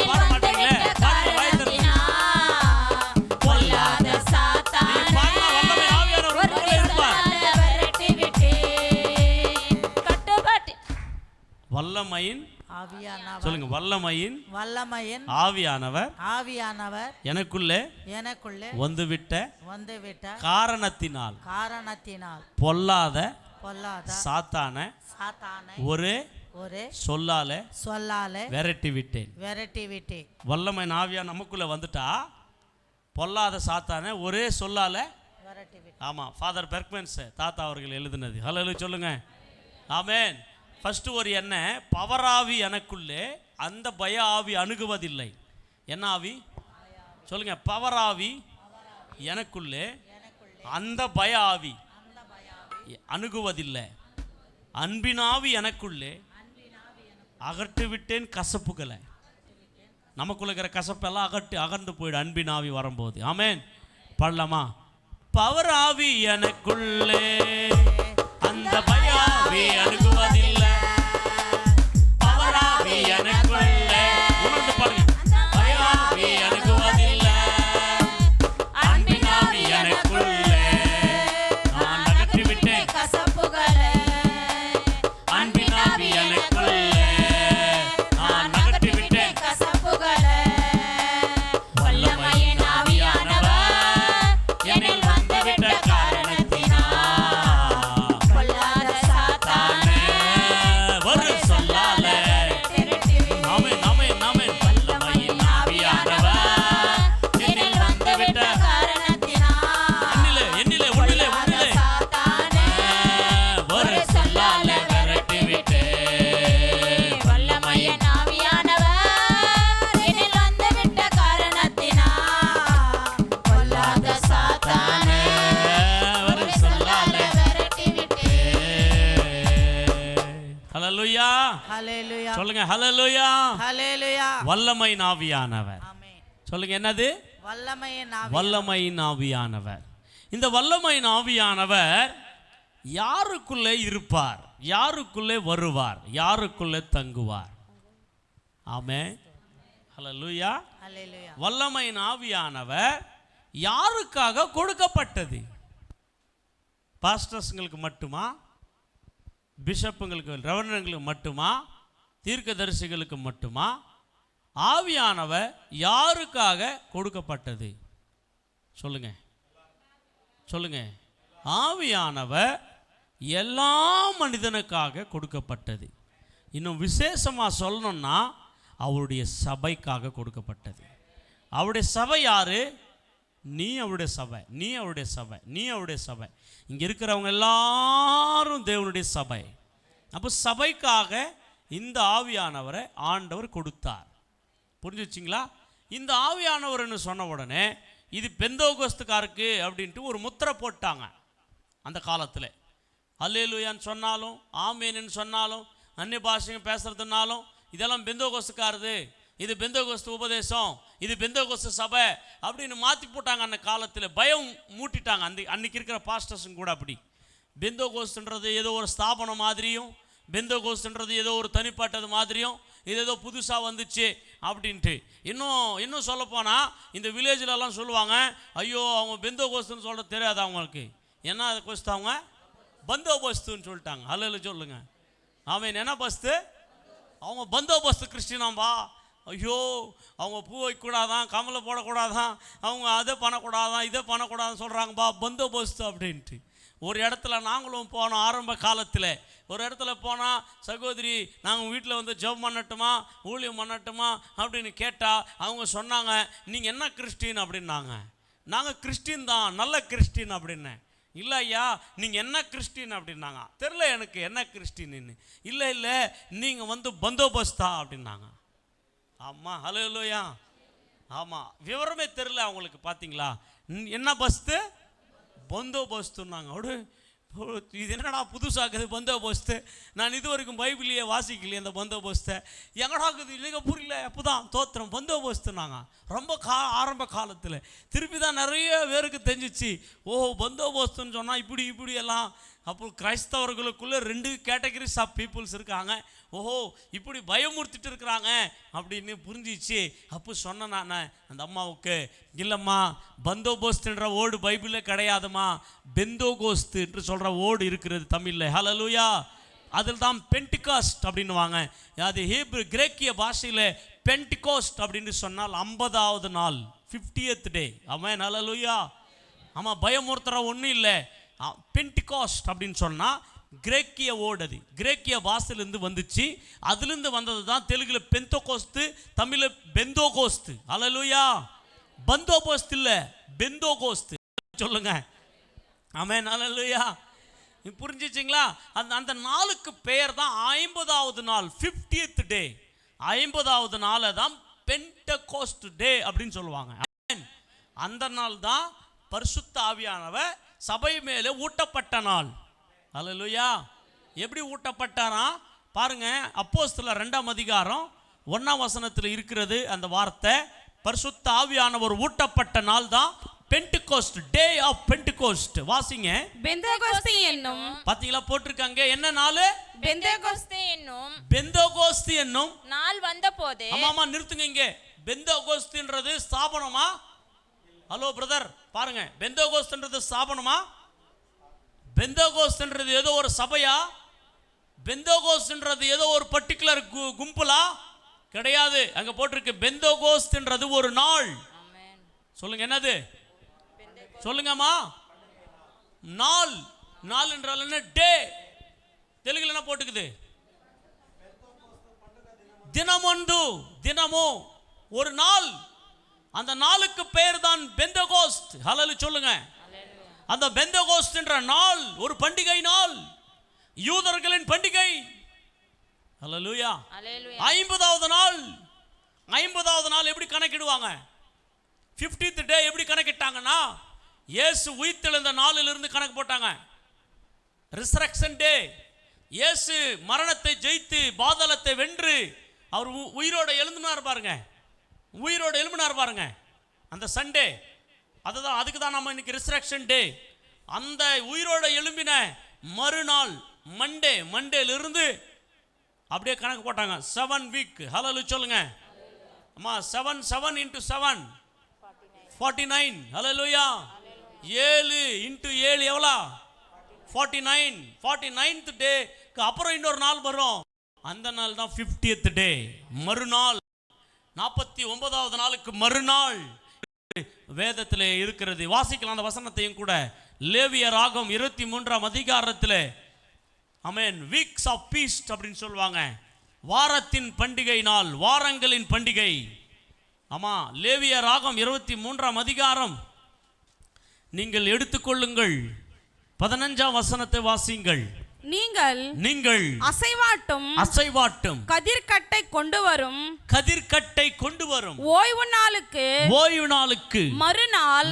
பாட மாட்டீங்களே? பாடுங்க, வாய் திறந்து. பொல்லாத சாத்தானே நீங்க பாடினா வல்லமையின் ஆவியானவர் உங்களுக்குள்ள இருப்பார். விரட்டி விட்டே. கட்டுப்பாட்டு வல்லமையின் ஆவியானவர் சொல்லுங்க, வல்லமையின் வல்லமையின் ஆவியானவர் ஆவியானவர் எனக்குள்ளே எனக்குள்ளே வந்துவிட்ட வந்துவிட்ட காரணத்தினால் காரணத்தினால் பொல்லாத பொல்லாத சாத்தான சாத்தானை ஒரு ஒரு சொல்லால சொல்லாலே விரட்டி விட்டேன். விரட்டி விட்டே. வல்லமையின் ஆவியா நமக்குள்ள வந்துட்டா பொல்லாத சாத்தான ஒரே சொல்லால விரட்டி விட்டே. ஆமாம். ஃபாதர் பெர்க்மென்ஸ் தாத்தா அவர்கள் எழுதினது. ஹல்லேலூயா சொல்லுங்க. ஆமென். ஃபர்ஸ்ட் ஒரு என்ன பவராவி எனக்குள்ளே அந்த பய ஆவி அணுகுவதில்லை. என்ன ஆவி சொல்லுங்க? பவராவி எனக்குள்ளே அந்த பய ஆவி அணுகுவதில்லை. அன்பினாவி எனக்குள்ளே அகற்றி விட்டேன் கசப்புகளை. நமக்குள்ள இருக்கிற கசப்பெல்லாம் அகன்று போயிடும் அன்பினாவி வரும்போது. ஆமென். பாடலாமா? பவராவி எனக்குள்ளே அந்த பயாவி அணுகுவதில்லை. பவராவி எனக்குள்ளே உணர்ந்து பாருங்க. பயாவி அணுகுவதில்லை. அன்பினாவி எனக்குள்ளே நான் அகற்றி விட்டேன் கசப்புகளே. அன்பினாவி எனக்குள்ளே நான் அகற்றி விட்டேன் கசப்புகளே. வல்லமையின் ஆவியானவர் என்னில் வந்துவிட்ட காரணத்தினால் பொல்லாத சாத்தானே ஒரு சொல்லால விரட்டி விட்டே. ஆமென், ஆமென், ஆமென். வல்லமையின் ஆவியானவர் என்னில் வந்துவிட்ட காரணத்தினால் என்னிலே உன்னிலே சாத்தானே ஒரு சொல்லால விரட்டி விட்டே. வல்லமையின் ஆவியானவர் என்னில் வந்துவிட்ட காரணத்தினால் பொல்லாத சாத்தானே ஒரு சொல்லால விரட்டி விட்டே. ஹல்லேலூயா ஹல்லேலூயா சொல்லுங்க. ஹல்லேலூயா. ஹல்லேலூயா. வல்லமையின் ஆவியானவர் ஆமென். சொல்லுங்க. என்னது? வல்லமையின் வல்லமையின் ஆவியானவர். இந்த வல்லமையின் ஆவியானவர் யாருக்குள்ளே இருப்பார், யாருக்குள்ளே வருவார், யாருக்குள்ளே தங்குவார்? ஆமென். ஹல்லேலூயா. ஹல்லேலூயா. வல்லமையின் ஆவியானவர் யாருக்காக கொடுக்கப்பட்டது? பாஸ்டர்ஸ்ங்களுக்கு மட்டுமா? பிஷப்புங்களுக்கு ரெவரண்டுங்களுக்கு மட்டுமா? தீர்க்கதரிசிகளுக்கு மட்டுமா? ஆவியானவர் யாருக்காக கொடுக்கப்பட்டது? சொல்லுங்க, சொல்லுங்க. ஆவியானவர் எல்லா மனிதனுக்காக கொடுக்கப்பட்டது. இன்னும் விசேஷமாக சொல்லணும்னா அவருடைய சபைக்காக கொடுக்கப்பட்டது. அவருடைய சபை யாரு? நீ அவருடைய சபை, நீ அவருடைய சபை, நீ அவருடைய சபை. இங்கே இருக்கிறவங்க எல்லாரும் தேவனுடைய சபை. அப்போ சபைக்காக இந்த ஆவியானவரை ஆண்டவர் கொடுத்தார். புரிஞ்சுச்சிங்களா? இந்த ஆவியானவர்னு சொன்ன உடனே இது பெந்தோகோஸ்துக்காருக்கு அப்படின்ட்டு ஒரு முத்திரை போட்டாங்க அந்த காலத்தில். அல்லேலூயான்னு சொன்னாலும், ஆமேன்னு சொன்னாலும், அந்நிய பாஷைங்க பேசுறதுனாலும் இதெல்லாம் பெந்தோகோஸ்துக்காரது, இது பெந்தோகோஸ்து உபதேசம், இது பெந்தோகோஸ்து சபை அப்படின்னு மாற்றி போட்டாங்க அந்த காலத்தில். பயம் மூட்டிட்டாங்க. அன்னைக்கு இருக்கிற பாஸ்டர்ஸுங்க கூட அப்படி பெந்தோகோஸ்துன்றது ஏதோ ஒரு ஸ்தாபனம் மாதிரியும், பெந்தோகோஸ்துன்றது ஏதோ ஒரு தனிப்பட்டது மாதிரியும், இது ஏதோ புதுசாக வந்துச்சு அப்படின்ட்டு. இன்னும் சொல்லப்போனால் இந்த வில்லேஜ்லலாம் சொல்லுவாங்க, ஐயோ அவங்க பெந்தோகோஸ்துன்னு சொல்கிறது தெரியாது அவங்களுக்கு. என்ன கோஸ்து? அவங்க பந்தோபஸ்துன்னு சொல்லிட்டாங்க. அல்ல சொல்லுங்க அவன் என்ன பஸ்து? அவங்க பந்தோபஸ்து கிறிஸ்டினாம்பா. ஐயோ அவங்க பூ வைக்கக்கூடாதான், கமலை போடக்கூடாதான், அவங்க அதை பண்ணக்கூடாதான், இதை பண்ணக்கூடாதுன்னு சொல்கிறாங்கப்பா, பந்தோபஸ்து அப்படின்ட்டு. ஒரு இடத்துல நாங்களும் போனோம் ஆரம்ப காலத்தில். ஒரு இடத்துல போனால், சகோதரி நாங்கள் வீட்டில் வந்து ஜெபம் பண்ணட்டுமா, ஊழியம் பண்ணட்டுமா அப்படின்னு கேட்டால் அவங்க சொன்னாங்க, நீங்கள் என்ன கிறிஸ்டின் அப்படின்னாங்க. நாங்கள் கிறிஸ்டின் தான், நல்ல கிறிஸ்டின் அப்படின்னேன். இல்லை ஐயா நீங்கள் என்ன கிறிஸ்டின் அப்படின்னாங்க. தெரில எனக்கு என்ன கிறிஸ்டின்னு. இல்லை நீங்கள் வந்து பந்தோபஸ்தா அப்படின்னாங்க. ஆமாம், ஹல்லேலூயா. ஆமாம், விவரமே தெரில அவங்களுக்கு. பார்த்தீங்களா என்ன பஸ்து? பந்தோபஸ்துன்னாங்க. அப்படி இது என்னடா புதுசாக்குது பந்தோபஸ்து, நான் இது வரைக்கும் பைபிளையே வாசிக்கலையே அந்த பந்தோபஸ்தை, எங்கடாக்குது இல்லைங்க புரியல. அப்போ தான் தோத்திரம் பந்தோபஸ்துனாங்க. ரொம்ப ஆரம்ப காலத்தில். திருப்பி தான் நிறைய பேருக்கு தெரிஞ்சிச்சு, ஓஹோ பந்தோபஸ்துன்னு சொன்னால் இப்படி எல்லாம். அப்போ கிறிஸ்தவர்களுக்குள்ளே 2 கேட்டகரிஸ் ஆஃப் பீப்புள்ஸ் இருக்காங்க. ஓஹோ இப்படி பயமுறுத்திட்டு இருக்கிறாங்க அப்படின்னு புரிஞ்சிச்சு. அப்போ சொன்னேன் நான் அந்த அம்மாவுக்கு, இல்லைம்மா பந்தோபஸ்துன்ற வேர்டு பைபிளில் கிடையாதுமா, பெந்தோகோஸ்து என்று சொல்கிற வேர்டு இருக்கிறது தமிழில். ஹல்லேலூயா. அதில் தான் பென்டிகாஸ்ட் அப்படின்னுவாங்க. அது ஹீப்ரு கிரேக்கிய பாஷையில் பென்டிகோஸ்ட் அப்படின்னு சொன்னால் 50வது நாள், 50th டே. ஆமென், ஹல்லேலூயா. ஆமாம், பயமுறுத்துற ஒன்றும் இல்லை. பென்டிகாஸ்ட் அப்படின்னு சொன்னால் கிரேக்கிய வேர்டு, அது கிரேக்கிய பாஷையிலேருந்து வந்துச்சு. அதுலேருந்து வந்தது தான் தெலுங்கில் பெந்தோகோஸ்து, தமிழில் பெந்தோகோஸ்து. ஹல்லேலூயா. பந்தோபஸ்து இல்லை, பெந்தோகோஸ்து சொல்லுங்க. ஆமென், ஹல்லேலூயா. புரிஞ்சிச்சிங்களா? அந்த நாளுக்கு பெயர் தான் 50வது நாள், 50th டே. 50வது நாளை தான் பென்டகோஸ்ட் டே அப்படின்னு சொல்லுவாங்க. அந்த நாள் தான் பரிசுத்த ஆவியானவர் சபை மேலே ஊட்டப்பட்ட நாள். ஹல்லேலூயா. எப்படி ஊட்டப்பட்டாராம் பாருங்க, அப்போஸ்தலர் 2ஆம் அதிகாரம் 1ஆம் வசனத்தில் இருக்கிறது அந்த வார்த்தை. பரிசுத்த ஆவியானவர் ஊட்டப்பட்ட நாள் தான் பென்டகோஸ்ட் டே ஆஃப் பென்டகோஸ்ட். வாசிங்க. பெந்தகோஸ்து என்னும், பாத்தீங்களா போட்டிருக்காங்க என்ன நாள்? பெந்தகோஸ்து என்னும், பெந்தகோஸ்து என்னும் நாள் வந்தபோது. ஆமாமா, நிறுத்துங்க இங்கே. பெந்தகோஸ்துன்றது ஸ்தாபனமா? ஹலோ பிரதர் பாருங்க, பெந்தகோஸ்துன்றது ஸ்தாபனமா? பெந்தகோஸ்துன்றது ஏதோ ஒரு சபையா? பெந்தகோஸ்துன்றது ஏதோ ஒரு பர்டிகுலர் கும்பலா? கிடையாது. அங்க போட்டிருக்கு பெந்தகோஸ்துன்றது ஒரு நாள். சொல்லுங்க என்னது? சொல்லுங்கம்மா. நாள். நாள் என்றால் என்ன? டே. தெலுங்குல என்ன போட்டுக்குது? தினமொன்று, தினமோ ஒரு நாள். அந்த நாளுக்கு பெயர் தான் பெந்தகோஸ்ட். ஹல்லேலூயா சொல்லுங்க. அந்த பெந்தகோஸ்ட் என்ற நாள் ஒரு பண்டிகை நாள், யூதர்களின் பண்டிகை. ஹல்லேலூயா. 50வது நாள். 50வது நாள் எப்படி கணக்கிடுவாங்க? 50th டே எப்படி கணக்கிட்டாங்கன்னா, இயேசு உயிர்த்தெழுந்த நாளிலிருந்து கணக்கு போட்டாங்க. ரிசரக்ஷன் டே. இயேசு மரணத்தை ஜெயித்து பாதாளத்தை வென்று அவர் உயிரோட எழுந்தினார் பாருங்க. உயிரோடு எழுப்பினார் பாருங்க அந்த சண்டே. அதுதான், அதுக்கு தான் நம்ம இன்னைக்கு ரிசரக்ஷன் டே. அந்த உயிரோடு எழும்பின மறுநாள் மண்டேலிருந்து அப்படியே கணக்கு போட்டாங்க. 7 வீக். ஹல்லேலூயா சொல்லுங்க. அம்மா 7 into 7 49. ஹல்லேலூயா. 7 into 7 எவ்வளோ? 49. 49th டேக்கு அப்புறம் இன்னொரு நாள் வரும். அந்த நாள் தான் 50th டே, மறுநாள். 49வது நாளுக்கு மறுநாள் வேதத்தில் இருக்கிறது. வாசிக்கலாம் அந்த வசனத்தையும் கூட. லேவியர் ஆகம் 23ஆம் அதிகாரத்தில். ஆமென். வீக்ஸ் ஆஃப் பீஸ்ட் அப்படின்னு சொல்லுவாங்க. வாரத்தின் பண்டிகை நாள், வாரங்களின் பண்டிகை. ஆமா, லேவியர் ஆகம் 23ஆம் அதிகாரம் நீங்கள் எடுத்துக்கொள்ளுங்கள். 15ஆம் வசனத்தை வாசியுங்கள். நீங்கள் அசைவாட்டும் கதிர்கட்டை கொண்டு வரும் ஓய்வு நாளுக்கு மறுநாள்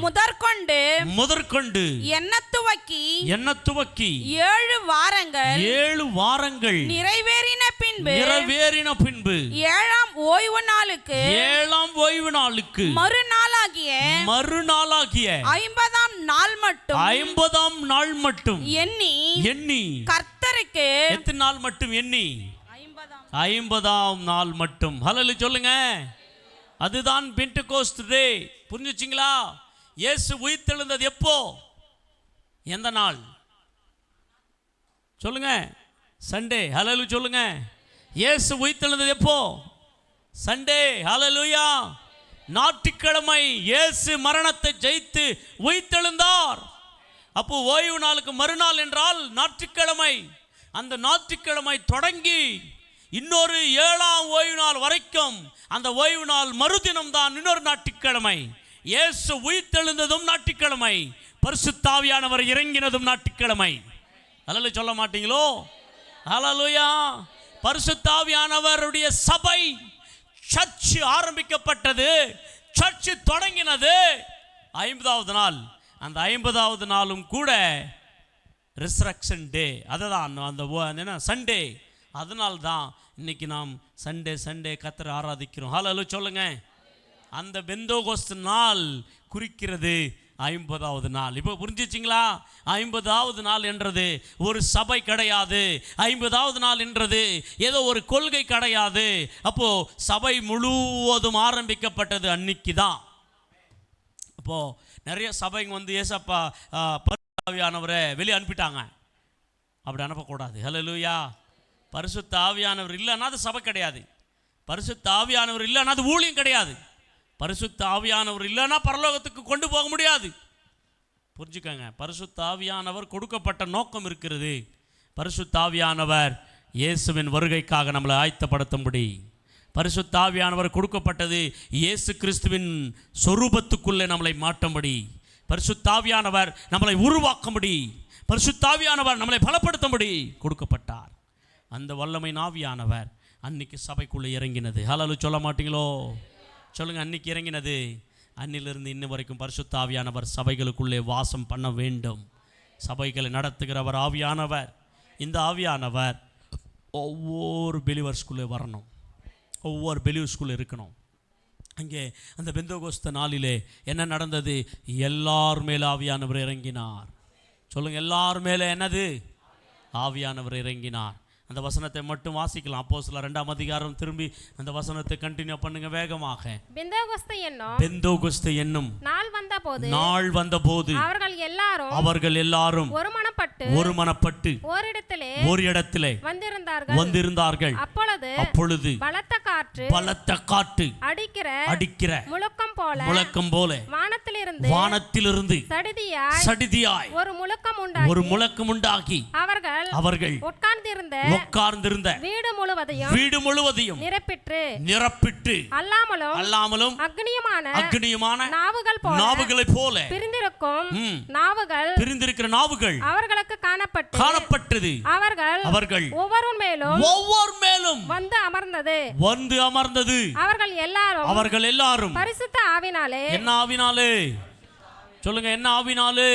முதற்கொண்டு எண்ண துவக்கி 7 வாரங்கள் நிறைவேறின பின்பு 7ஆம் ஓய்வு நாளுக்கு மறுநாளாகிய 50ஆம் நாள் மட்டும் 50ஆம் நாள் மட்டும் எண்ணி கர்த்தருக்கு எத்தனை நாள் மட்டும் எண்ணி 50ஆம் நாள் மட்டும். ஹல்லேலூயா சொல்லுங்க. அதுதான் பெந்தெகோஸ்து டே. புரிஞ்சுச்சிங்களா? இயேசு உயிர்த்தெழுந்தது எப்போ, எந்த நாள் சொல்லுங்க? சண்டே. ஹல்லேலூயா சொல்லுங்க. இயேசு உயிர்த்தெழுந்தது எப்போ? சண்டே. ஹல்லேலூயா. ஞாயிற்றுக்கிழமை இயேசு மரணத்தை ஜெயித்து உயிர்த்தெழுந்தார். அப்போ ஓய்வு நாளுக்கு மறுநாள் என்றால் ஞாயிற்றுக்கிழமை. அந்த ஞாயிற்றுக்கிழமை தொடங்கி இன்னொரு 7ஆம் ஓய்வு நாள் வரைக்கும் அந்த ஓய்வு நாள் மறுதினம் தான் இன்னொரு ஞாயிற்றுக்கிழமை. இயேசு உயிர்த்தெழுந்ததும் ஞாயிற்றுக்கிழமை, பரிசுத்த ஆவியானவர் இறங்கினதும் ஞாயிற்றுக்கிழமை. ஹல்லேலூயா சொல்ல மாட்டீங்களோ? ஹல்லேலூயா. பரிசுத்த ஆவியானவருடைய சபை, சர்ச் ஆரம்பிக்கப்பட்டது, சர்ச் தொடங்கினது 50வது நாள். அந்த 50வது நாளும் கூட ரிசரக்ஷன் டே. அதுதான் அந்த சண்டே. அதனால்தான் இன்னைக்கு நாம் சண்டே கர்த்தரை ஆராதிக்கிறோம். ஹல்லேலூயா சொல்லுங்க. அந்த பெந்தெகோஸ்து நாள் குறிக்கிறது 50வது நாள். இப்போ புரிஞ்சிச்சிங்களா? 50வது நாள் என்றது ஒரு சபை கிடையாது. 50வது நாள் என்றது ஏதோ ஒரு கொள்கை கிடையாது. அப்போ சபை முழுவதும் ஆரம்பிக்கப்பட்டது அன்னைக்கு தான். அப்போ நிறைய சபைங்க வந்து ஏசப்பா பரிசுத்த ஆவியானவரை வெளியே அனுப்பிட்டாங்க. அப்படி அனுப்பக்கூடாது. ஹல்லேலூயா. பரிசுத்த ஆவியானவர் இல்லைன்னா அது சபை கிடையாது. பரிசுத்த ஆவியானவர் இல்லைன்னா அது ஊழியம் கிடையாது. பரிசுத்த ஆவியானவர் இல்லைன்னா பரலோகத்துக்கு கொண்டு போக முடியாது. புரிஞ்சுக்கங்க. பரிசுத்த ஆவியானவர் கொடுக்கப்பட்ட நோக்கம் இருக்கிறது. பரிசுத்த ஆவியானவர் இயேசுவின் வருகைக்காக நம்மளை ஆயத்தப்படுத்தும்படி பரிசுத்த ஆவியானவர் கொடுக்கப்பட்டது. இயேசு கிறிஸ்துவின் சொரூபத்துக்குள்ளே நம்மளை மாற்றும்படி, பரிசுத்த ஆவியானவர் நம்மளை உருவாக்கும்படி, பரிசுத்த ஆவியானவர் நம்மளை பலப்படுத்தும்படி கொடுக்கப்பட்டார். அந்த வல்லமை ஆவியானவர் அன்னைக்கு சபைக்குள்ளே இறங்கினது. ஹல்லேலூயா சொல்ல மாட்டீங்களோ? சொல்லுங்க. அன்னைக்கு இறங்கினது. அன்னிலிருந்து இன்ன வரைக்கும் பரிசுத்த ஆவியானவர் சபைகளுக்குள்ளே வாசம் பண்ண வேண்டும். சபைகளை நடத்துகிறவர் ஆவியானவர். இந்த ஆவியானவர் ஒவ்வொரு பிலீவர்ஸ்குள்ளே வரணும், ஒவ்வொரு பிலீவர்ஸ்குள்ளே இருக்கணும். அங்கே அந்த பெந்தெகோஸ்து நாளிலே என்ன நடந்தது? எல்லார் மேலே ஆவியானவர் இறங்கினார். சொல்லுங்க. எல்லார் மேலே என்னது? ஆவியானவர் இறங்கினார். அந்த வசனத்தை மட்டும் வாசிக்கலாம். அப்போஸ்தலர் 2ஆம் அதிகாரம் திரும்பி அந்த வசனத்தை கண்டினியூ பண்ணுங்க வேகமாக. பெந்தெகோஸ்து என்னும் நாள் வந்தபோது அவர்கள் எல்லாரும் ஒருமனப்பட்டு ஒரு இடத்திலே வந்திருந்தார்கள். அப்பொழுது பலத்த காற்று அடிக்கிற முழக்கம் போல வானத்திலிருந்து சடிதியாய் ஒரு முழக்கம் உண்டாகி அவர்கள் உட்கார்ந்திருந்த வீடு முழுவதையும் நிரப்பிட்டு அல்லாமலும் அக்னியுமான நாவுகளைப் போல பிரிந்திருக்கிற நாவுகள் அவர்களுக்கு காணப்பட்டது. அவர்கள் ஒவ்வொரு மேலும் வந்து அமர்ந்தது. அவர்கள் எல்லாரும் பரிசுத்த ஆவினாலே, என்ன ஆவினாலே சொல்லுங்க? என்ன ஆவினாலே?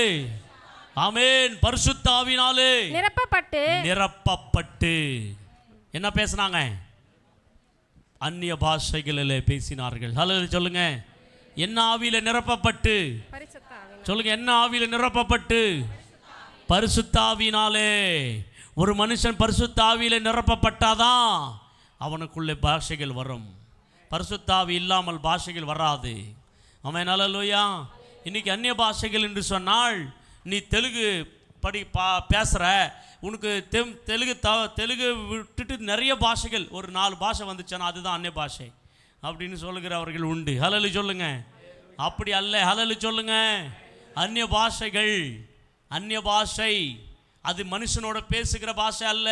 ஆமென். பரிசுத்த ஆவினாலே நிரப்பப்பட்டு என்ன பேசினாங்க? அந்நிய பாஷைகளிலே பேசினார்கள். ஹல்லேலூயா சொல்லுங்க. என்ன ஆவியில நிரப்பப்பட்டு சொல்லுங்க? என்ன ஆவியில நிரப்பப்பட்டு? பரிசுத்த ஆவியினாலே. ஒரு மனுஷன் பரிசுத்த ஆவியில நிரப்பப்பட்டாதான் அவனுக்குள்ளே பாஷைகள் வரும். பரிசுத்த ஆவி இல்லாமல் பாஷைகள் வராது. ஆமென். ஹல்லேலூயா. இன்னைக்கு அந்நிய பாஷைகள் என்று சொன்னால், நீ தெலுங்கு பேசுகிற, உனக்கு தெலுங்கு விட்டுட்டு நிறைய பாஷைகள், ஒரு 4 பாஷை வந்துச்சுன்னா அதுதான் அந்நிய பாஷை அப்படின்னு சொல்லுகிறவர்கள் உண்டு. ஹல்லேலூயா சொல்லுங்க. அப்படி அல்ல. ஹல்லேலூயா சொல்லுங்க. அந்நிய பாஷைகள், அந்நிய பாஷை அது மனுஷனோட பேசுகிற பாஷை அல்ல,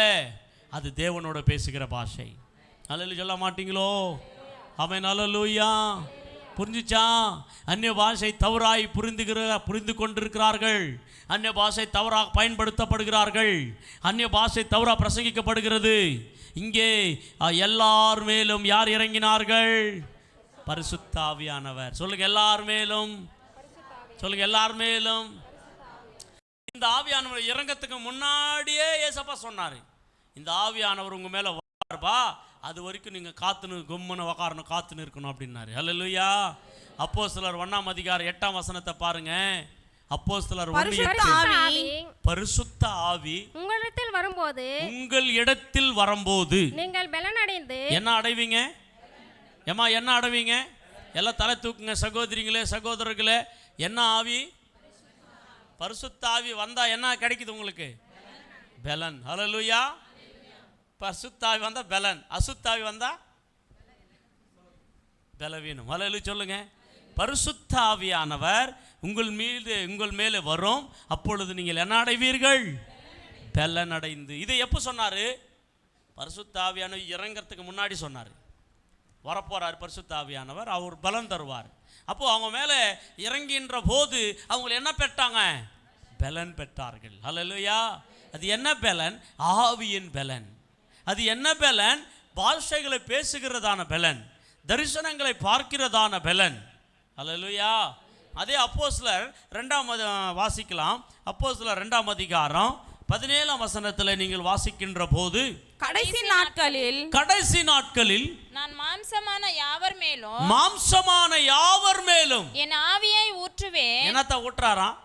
அது தேவனோட பேசுகிற பாஷை. ஹல்லேலூயா சொல்ல மாட்டீங்களோ? ஆமென். ஹல்லேலூயா. புரிஞ்சுச்சா? அந்நிய பாஷை தவறாய் புரிந்து கொண்டிருக்கிறார்கள். அந்நிய பாஷை தவறாக பயன்படுத்தப்படுகிறார்கள். அந்நிய பாஷை தவறாக பிரசங்கிக்கப்படுகிறது. இங்கே எல்லார் மேலும் யார் இறங்கினார்கள்? பரிசுத்த ஆவியானவர். சொல்லுங்க. எல்லார் மேலும் சொல்லுங்க. எல்லார் மேலும். இந்த ஆவியானவர் இறங்கத்துக்கு முன்னாடியே ஏசப்பா சொன்னார், இந்த ஆவியானவர் உங்க மேல வருவார்பா, அது வரைக்கும் நீங்கள் காத்துன்னு கும்முன்னு உக்காரணும், காத்துன்னு இருக்கணும் அப்படின்னாரு. ஹல்லேலூயா. அப்போஸ்தலர் 1ஆம் அதிகாரம் 8ஆம் வசனத்தை பாருங்க. அப்போஸ்தலர் பரிசுத்த ஆவி பரிசுத்த ஆவி உங்களிடத்தில் வரும்போது உங்கள் இடத்தில் வரும்போது நீங்கள் பலனடைந்து என்ன அடைவீங்க? ஏமா என்ன அடைவீங்க? எல்லாம் தலை தூக்குங்க சகோதரிகளே சகோதரர்களே. என்ன ஆவி? பரிசுத்த ஆவி வந்தா என்ன கிடைக்குது உங்களுக்கு? பலன். ஹல்லேலூயா. பரிசுத்த ஆவி வந்தா பலன், அசுத்த ஆவி வந்தா பலவீனம். ஹல்லேலூயா சொல்லுங்க. பரிசுத்த ஆவியானவர் உங்கள் மேலே வரும், அப்பொழுது நீங்கள் என்ன அடைவீர்கள்? பலன் அடைந்து. இதை எப்போ சொன்னாரு? பரிசுத்த ஆவியானவர் இறங்கிறதுக்கு முன்னாடி சொன்னார். வரப்போறார் பரிசுத்த ஆவியானவர், அவர் பலன் தருவார். அப்போ அவங்க மேலே இறங்கின்ற போது அவங்க என்ன பெற்றாங்க? பலன் பெற்றார்கள். ஹல்லேலூயா. அது என்ன பலன்? ஆவியின் பலன். அது என்ன பலன்? பாஷைகளை பேசுகிறதான பலன், தரிசனங்களை பார்க்கிறதான பலன். ஹல்லேலூயா. அதே அப்போஸ்தலர் 2 வாசிக்கலாம். அப்போஸ்தலர் 2 அதிகாரம் 17 வசனத்தில் நீங்கள் வாசிக்கின்ற போது, கடைசி நாட்களில் நான் மாம்சமான யாவர் மேலும் என் ஆவியை ஊற்றுவேன். என்னத்தை ஊற்றுறாராம்?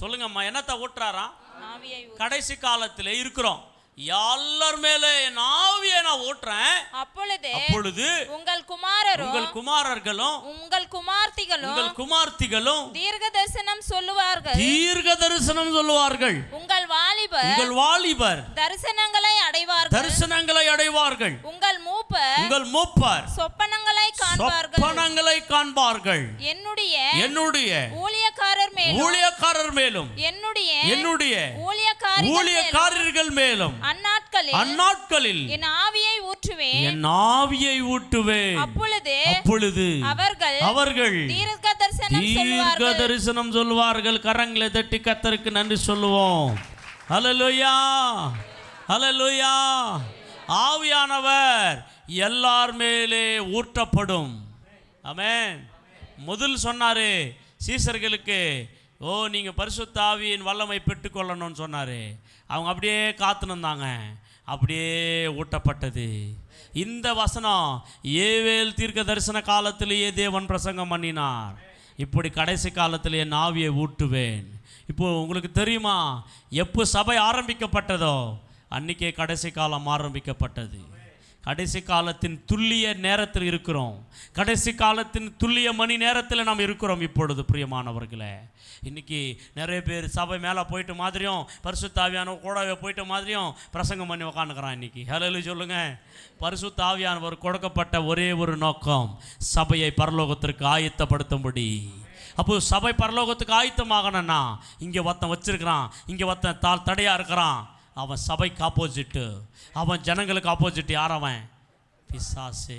சொல்லுங்கம்மா, என்னத்தை ஊற்றுறாராம்? ஆவியை கடைசி காலத்தில் இருக்கிறோம். எல்லார் மேலே என் ஆவியை நான் ஊற்றுறேன். அப்பொழுது உங்கள் குமாரரும் உங்கள் குமாரர்களும் உங்கள் குமார்த்திகளும் தீர்க்க தரிசனம் சொல்லுவார்கள். உங்கள் வாலிபர் தரிசனங்களை அடைவார்கள். உங்கள் மூப்பர் சொப்பனங்களை காண்பார்கள். என்னுடைய ஊழியக்காரர் மேலும் என்னுடைய ஊழியக்காரர்கள் மேலும் அந்நாட்களில் என் ஆவியை ஊற்றுவேன். அப்பொழுது அவர்கள் தீர்க்க தரிசனம் சொல்வார்கள். கரங்களை தட்டி கர்த்தருக்கு நன்றி சொல்லுவோம். ஹல்லேலூயா, ஹல்லேலூயா. ஆவியானவர் எல்லார் மேலே ஊற்றப்படும். ஆமென். முதல் சொன்னாரு சீசர்களுக்கு, நீங்கள் பரிசுத்த ஆவியின் வல்லமை பெற்றுக்கொள்ளணும்னு சொன்னார். அவங்க அப்படியே காத்துனுந்தாங்க, அப்படியே ஊட்டப்பட்டது. இந்த வசனம் ஏவேல் தீர்க்க தரிசன காலத்திலேயே தேவன் பிரசங்கம் பண்ணினார். இப்படி கடைசி காலத்தில் என் ஆவியை ஊட்டுவேன். இப்போ உங்களுக்கு தெரியுமா, எப்போ சபை ஆரம்பிக்கப்பட்டதோ அன்றைக்கே கடைசி காலம் ஆரம்பிக்கப்பட்டது. கடைசி காலத்தின் துல்லிய நேரத்தில் இருக்கிறோம். கடைசி காலத்தின் துல்லிய மணி நேரத்தில் நாம் இருக்கிறோம் இப்பொழுது. பிரியமானவர்களே, இன்றைக்கி நிறைய பேர் சபை மேலே போயிட்டு மாதிரியும் பரிசுத்த ஆவியானவர் கூடவே போயிட்ட மாதிரியும் பிரசங்கம் பண்ணி உக்காந்துக்கிறான் இன்றைக்கி. ஹல்லேலூயா சொல்லுங்கள். பரிசுத்த ஆவியானவர் கொடுக்கப்பட்ட ஒரே ஒரு நோக்கம், சபையை பரலோகத்திற்கு ஆயத்தப்படுத்தும்படி. அப்போ சபை பரலோகத்துக்கு ஆயத்தமாகணும்னா இங்கே ஒருத்தன் வச்சிருக்கிறான், இங்கே ஒருத்தன் தடையாக இருக்கிறான். அவன் சபைக்கு ஆப்போசிட்டு, அவன் ஜனங்களுக்கு ஆப்போசிட். யார் அவன்? பிசாசு.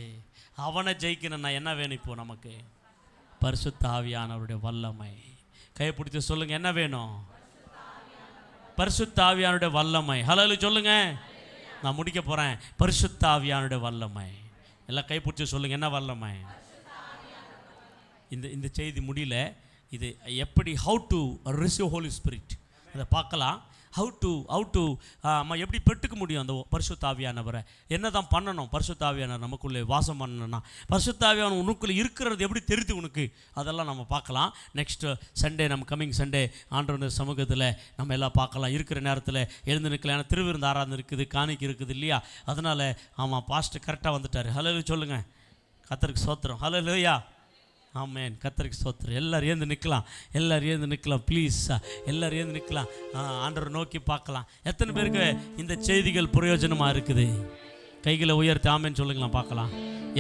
அவனை ஜெயிக்கணும்னா என்ன வேணும்? இப்போ நமக்கு பரிசுத்த ஆவியானவருடைய வல்லமை. கைப்பிடித்து சொல்லுங்கள், என்ன வேணும்? பரிசுத்த ஆவியானுடைய வல்லமை. ஹல்லேலூயா சொல்லுங்க. நான் முடிக்க போகிறேன். பரிசுத்த ஆவியானுடைய வல்லமை. எல்லாம் கைப்பிடிச்சு சொல்லுங்கள், என்ன வல்லமை? இந்த செய்தி முடியல. இது எப்படி, how to receive holy spirit, அதை பார்க்கலாம். ஹவு டு எப்படி பெற்றுக்க முடியும் அந்த பரிசுத்த ஆவியானவரை? என்ன தான் பண்ணணும்? பரிசுத்த ஆவியானவர் நமக்குள்ளே வாசம் பண்ணணும்னா, பரிசுத்த ஆவியானவர் உனக்குள்ளே இருக்கிறது எப்படி தெரியுது உனக்கு? அதெல்லாம் நம்ம பார்க்கலாம். நெக்ஸ்ட் சண்டே, நம்ம கம்மிங் சண்டே ஆண்டவருடைய சமூகத்தில் நம்ம எல்லாம் பார்க்கலாம். இருக்கிற நேரத்தில் எழுந்து நிற்கலாம். ஏன்னா திருவிருந்து ஆராதனை இருக்குது, காணிக்கை இருக்குது இல்லையா? அதனால் ஆமாம், பாஸ்டர் கரெக்டாக வந்துட்டார். ஹல்லேலூயா சொல்லுங்கள். கர்த்தருக்கு ஸ்தோத்திரம். ஹல்லேலூயா. ஆமென். கர்த்தருக்கு ஸ்தோத்திரம். எல்லாரும் ஏந்து நிற்கலாம். ப்ளீஸ், எல்லாரும் ஏந்து நிற்கலாம். ஆண்டவரை நோக்கி பார்க்கலாம். எத்தனை பேருக்கு இந்த செய்திகள் பிரயோஜனமாக இருக்குது? கைகளை உயர்த்தி ஆமென் சொல்லுங்களாம் பார்க்கலாம்.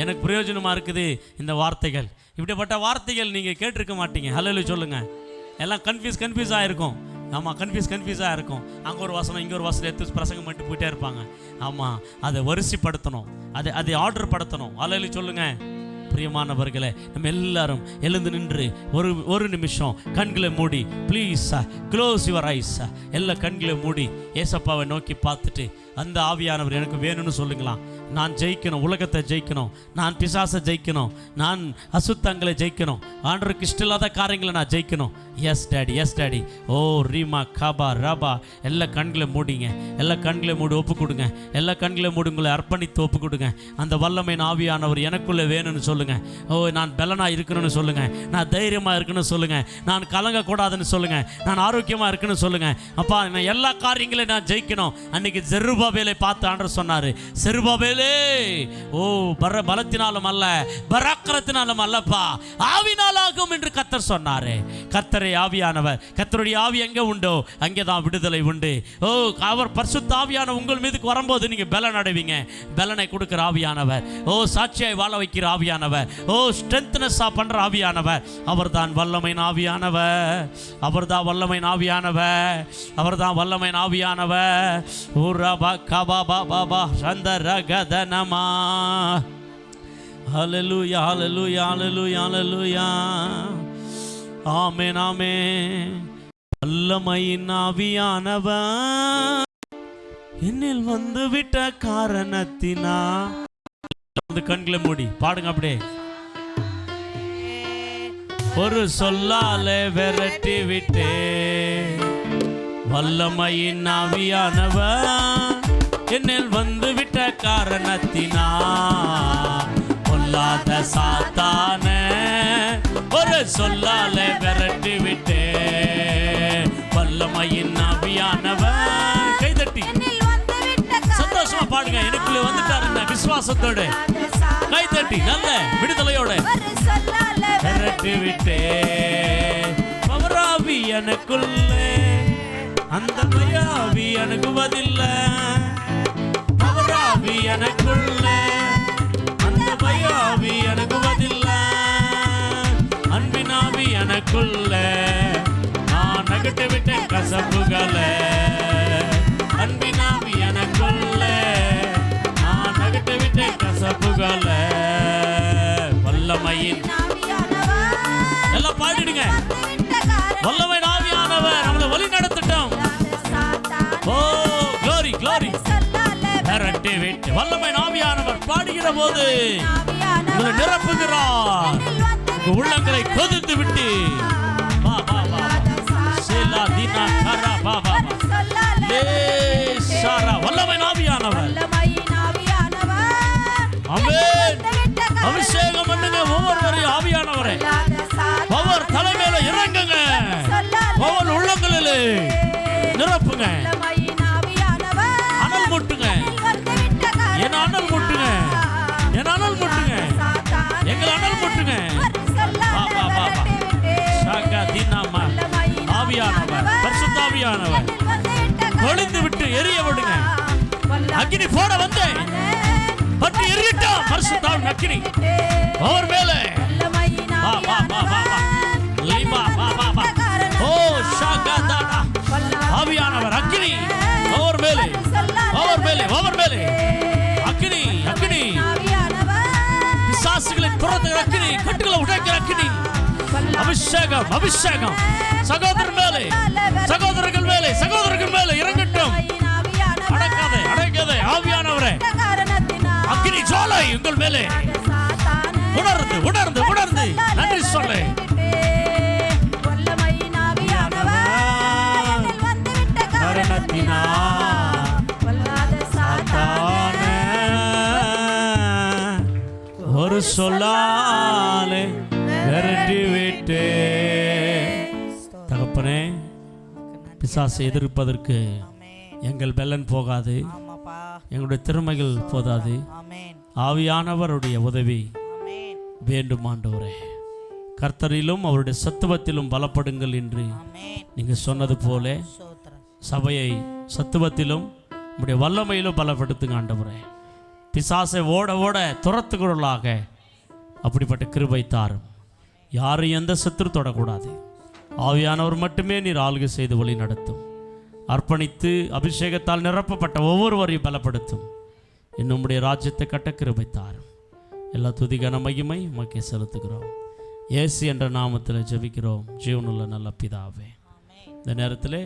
எனக்கு பிரயோஜனமாக இருக்குது இந்த வார்த்தைகள். இப்படிப்பட்ட வார்த்தைகள் நீங்கள் கேட்டிருக்க மாட்டீங்க. ஹல்லேலூயா சொல்லுங்கள். எல்லாம் கன்ஃபியூஸ் ஆகிருக்கும். ஆமாம், கன்ஃபியூஸாக இருக்கும். அங்கே ஒரு வசனம், இங்கே ஒரு வசனம் எடுத்து பிரசங்கம் பண்ணிட்டு போயிட்டே இருப்பாங்க. ஆமாம், அதை வரிசைப்படுத்தணும், அதை ஆர்டர் படுத்தணும். ஹல்லேலூயா சொல்லுங்கள். பிரியமானவர்களே, நம்ம எல்லாரும் எழுந்து நின்று ஒரு நிமிஷம் கண்களை மூடி, ப்ளீஸ் க்ளோஸ் யுவர் ஐஸ். எல்லா கண்களை மூடி ஏசப்பாவை நோக்கி பார்த்துட்டு அந்த ஆவியானவர் எனக்கு வேணும்னு சொல்லுங்களாம். நான் ஜெயிக்கணும், உலகத்தை ஜெயிக்கணும், நான் பிசாசை ஜெயிக்கணும், நான் அசுத்தங்களை ஜெயிக்கணும், ஆண்டவருக்கு இஷ்டம் இல்லாத காரியங்களை நான் ஜெயிக்கணும். Yes daddy, yes daddy. ஓ ரீமா காபா ராபா. எல்லா கண்களை மூடிங்க, எல்லா கண்களை மூடி ஒப்பு கொடுங்க, எல்லா கண்களை மூடி உங்களை அர்ப்பணித்து ஒப்பு கொடுங்க. அந்த வல்லமை ஆவியானவர் எனக்குள்ளே வேணும்னு சொல்லுங்கள். ஓ நான் பலனாக இருக்கணும்னு சொல்லுங்கள், நான் தைரியமாக இருக்கணும்னு சொல்லுங்கள், நான் கலங்கக்கூடாதுன்னு சொல்லுங்கள், நான் ஆரோக்கியமாக இருக்குன்னு சொல்லுங்கள். அப்பா நான் எல்லா காரியங்களையும் நான் ஜெயிக்கணும். அன்னைக்கு செருபாபேலை பார்த்து ஆண்டவர் சொன்னார், செருபாபேலே ஓ பலத்தினாலும் அல்ல பராக்கிரத்தினாலும் அல்லப்பா ஆவினாலாகும் என்று கர்த்தர் சொன்னார். கர்த்தரை ஆவியானவர், கர்த்தருடைய ஆவி எங்கே உண்டோ அங்கே தான் விடுதலை உண்டு. ஓ அவர் பரிசுத்த ஆவியானவர் உங்கள் மீதுக்கு வரும்போது நீங்கள் பலன் அடைவீங்க. பலனை கொடுக்குற ஆவியானவர், ஓ சாட்சியாய் வாழ வைக்கிற ஆவியானவர், ஓ ஸ்ட்ரென்த்னஸாக பண்ணுற ஆவியானவர், அவர் தான் வல்லமை ஆவியானவர், அவர் தான் வல்லமை ஆவியானவர், அவர் தான் வல்லமை ஆவியானவர். ஓ ரபா கபா பாபா சந்தர கதனமா. ஹல்லேலூயா ஹல்லேலூயா ஹல்லேலூயா ஹல்லேலூயா. ஆமென் ஆமென். வல்லமையின் ஆவியானவர் என்னில் வந்து விட்ட காரணத்தினா. கண்களை மூடி பாடுங்க அப்படியே. ஒரு சொல்லாலே விரட்டி விட்டே வல்லமையின் ஆவியானவர் என்னில் வந்து விட்ட காரணத்தினா. பொல்லாத சாத்தானே ஒரு சொல்லாலே விரட்டி விட்டே வல்லமையின் ஆவியானவர். கைதட்டி சந்தோஷமா பாடுங்க. எனக்குள்ளே வந்துட்டாருங்க விசுவாசத்தோடு கைதட்டி நல்ல விடுதலையோட விரட்டி விட்டே பவராவி எனக்குள்ளே அந்த பயாவி அணுகுவதில்லை. பவராவி எனக்குள்ளே அந்த பயாவி அணுகுவதில்லை. அன்பினாவி எனக்குள்ளே நான் நகட்டு விட்டேன் கசப்புகளை. அன்பினாவி எனக்குள்ளே நான் நகட்டு விட்டேன் கசப்புகளை. வல்லமையின் எல்லாம் பாடிடுங்க. வல்லமை ஆவியானவர் நம்மளை வழி நடத்தட்டும். ஓ க்ளோரி க்ளோரி. விரட்டி விட்டு வல்லமை ஆவியானவர் பாடுகிற போது உங்களை நிரப்புகிறார். உள்ளங்களை கொதித்து விட்டு வா வா வா சேலா தீனா கரா வா வா லே சாரா. வல்லமை ஆவியானவர் ஆமென். அபிஷேகம் பண்ணுங்க ஒவ்வொருவரையும் ஆவியானவரே. ஒவ்வொரு தலைமையில இறங்குங்க, ஒவ்வொரு உள்ளங்களிலே நிரப்புங்க. அனல் முட்டுங்க, என் அனல் முட்டுங்க, என் அனல் முட்டுங்க, எங்கள் அனல் முட்டுங்க. ஆவியானவர் பரிசுத்த ஆவியானவர் கொழுந்து விட்டு எரிய விடுங்க. அக்கினி போட வந்தேன் பற்றி எரியட்டும். பரிசுத்த ஆவி அக்கினி அவர் மேலே வா வா வா வா வா லீமா வா வா வா. ஓ ஷாகதாடா ஆவியானவர் அக்கினி அவர் மேலே, அவர் மேலே, அவர் மேலே அக்கினி அக்கினி. பிசாசுகளை துரத்துகிற அக்கினி, கட்டுகளை உடைக்கிற அக்கினி. அபிஷேகம் அபிஷேகம் சகோதரர் மேலே, சகோதரர்கள் மேலே, சகோதரர்கள் மேலே இறங்கட்டும். அடக்காதே அடக்காதே ஆவியானவரே. அக்கினி ஜுவாலை உங்கள் மேலே உணர்ந்து உணர்ந்து உணர்ந்து நன்றி சொல்லு. ஒரு சொல்லாலே விரட்டி விட்டே. தகப்பனே பிசாசை எதிர்ப்பதற்கு எங்கள் பெலன் போகாது, எங்களுடைய திறமைகள் போதாது. ஆவியானவருடைய உதவி வேண்டும் ஆண்டவரே. கர்த்தரிலும் அவருடைய சத்துவத்திலும் பலப்படுங்கள் என்று நீங்கள் சொன்னது போல சபையை சத்துவத்திலும் உங்களுடைய வல்லமையிலும் பலப்படுத்துங்க ஆண்டவரே. பிசாசை ஓட ஓட துரத்துகிறவர்களாக அப்படிப்பட்ட கிருபை தாரும். யாரும் எந்த சத்துரு தொடக்கூடாது. ஆவியானவர் மட்டுமே நீர் ஆளுகை செய்து வழி நடத்தும். அர்ப்பணித்து அபிஷேகத்தால் நிரப்பப்பட்ட ஒவ்வொருவரையும் பலப்படுத்தும். இன்னும் உம்முடைய ராஜ்யத்தை கட்ட கிருபை தாரும். எல்லா துதிகன மகிமை உமக்கே செலுத்துகிறோம். இயேசு என்ற நாமத்தில் ஜெபிக்கிறோம் ஜீவனுள்ள நல்ல பிதாவே. இந்த நேரத்தில்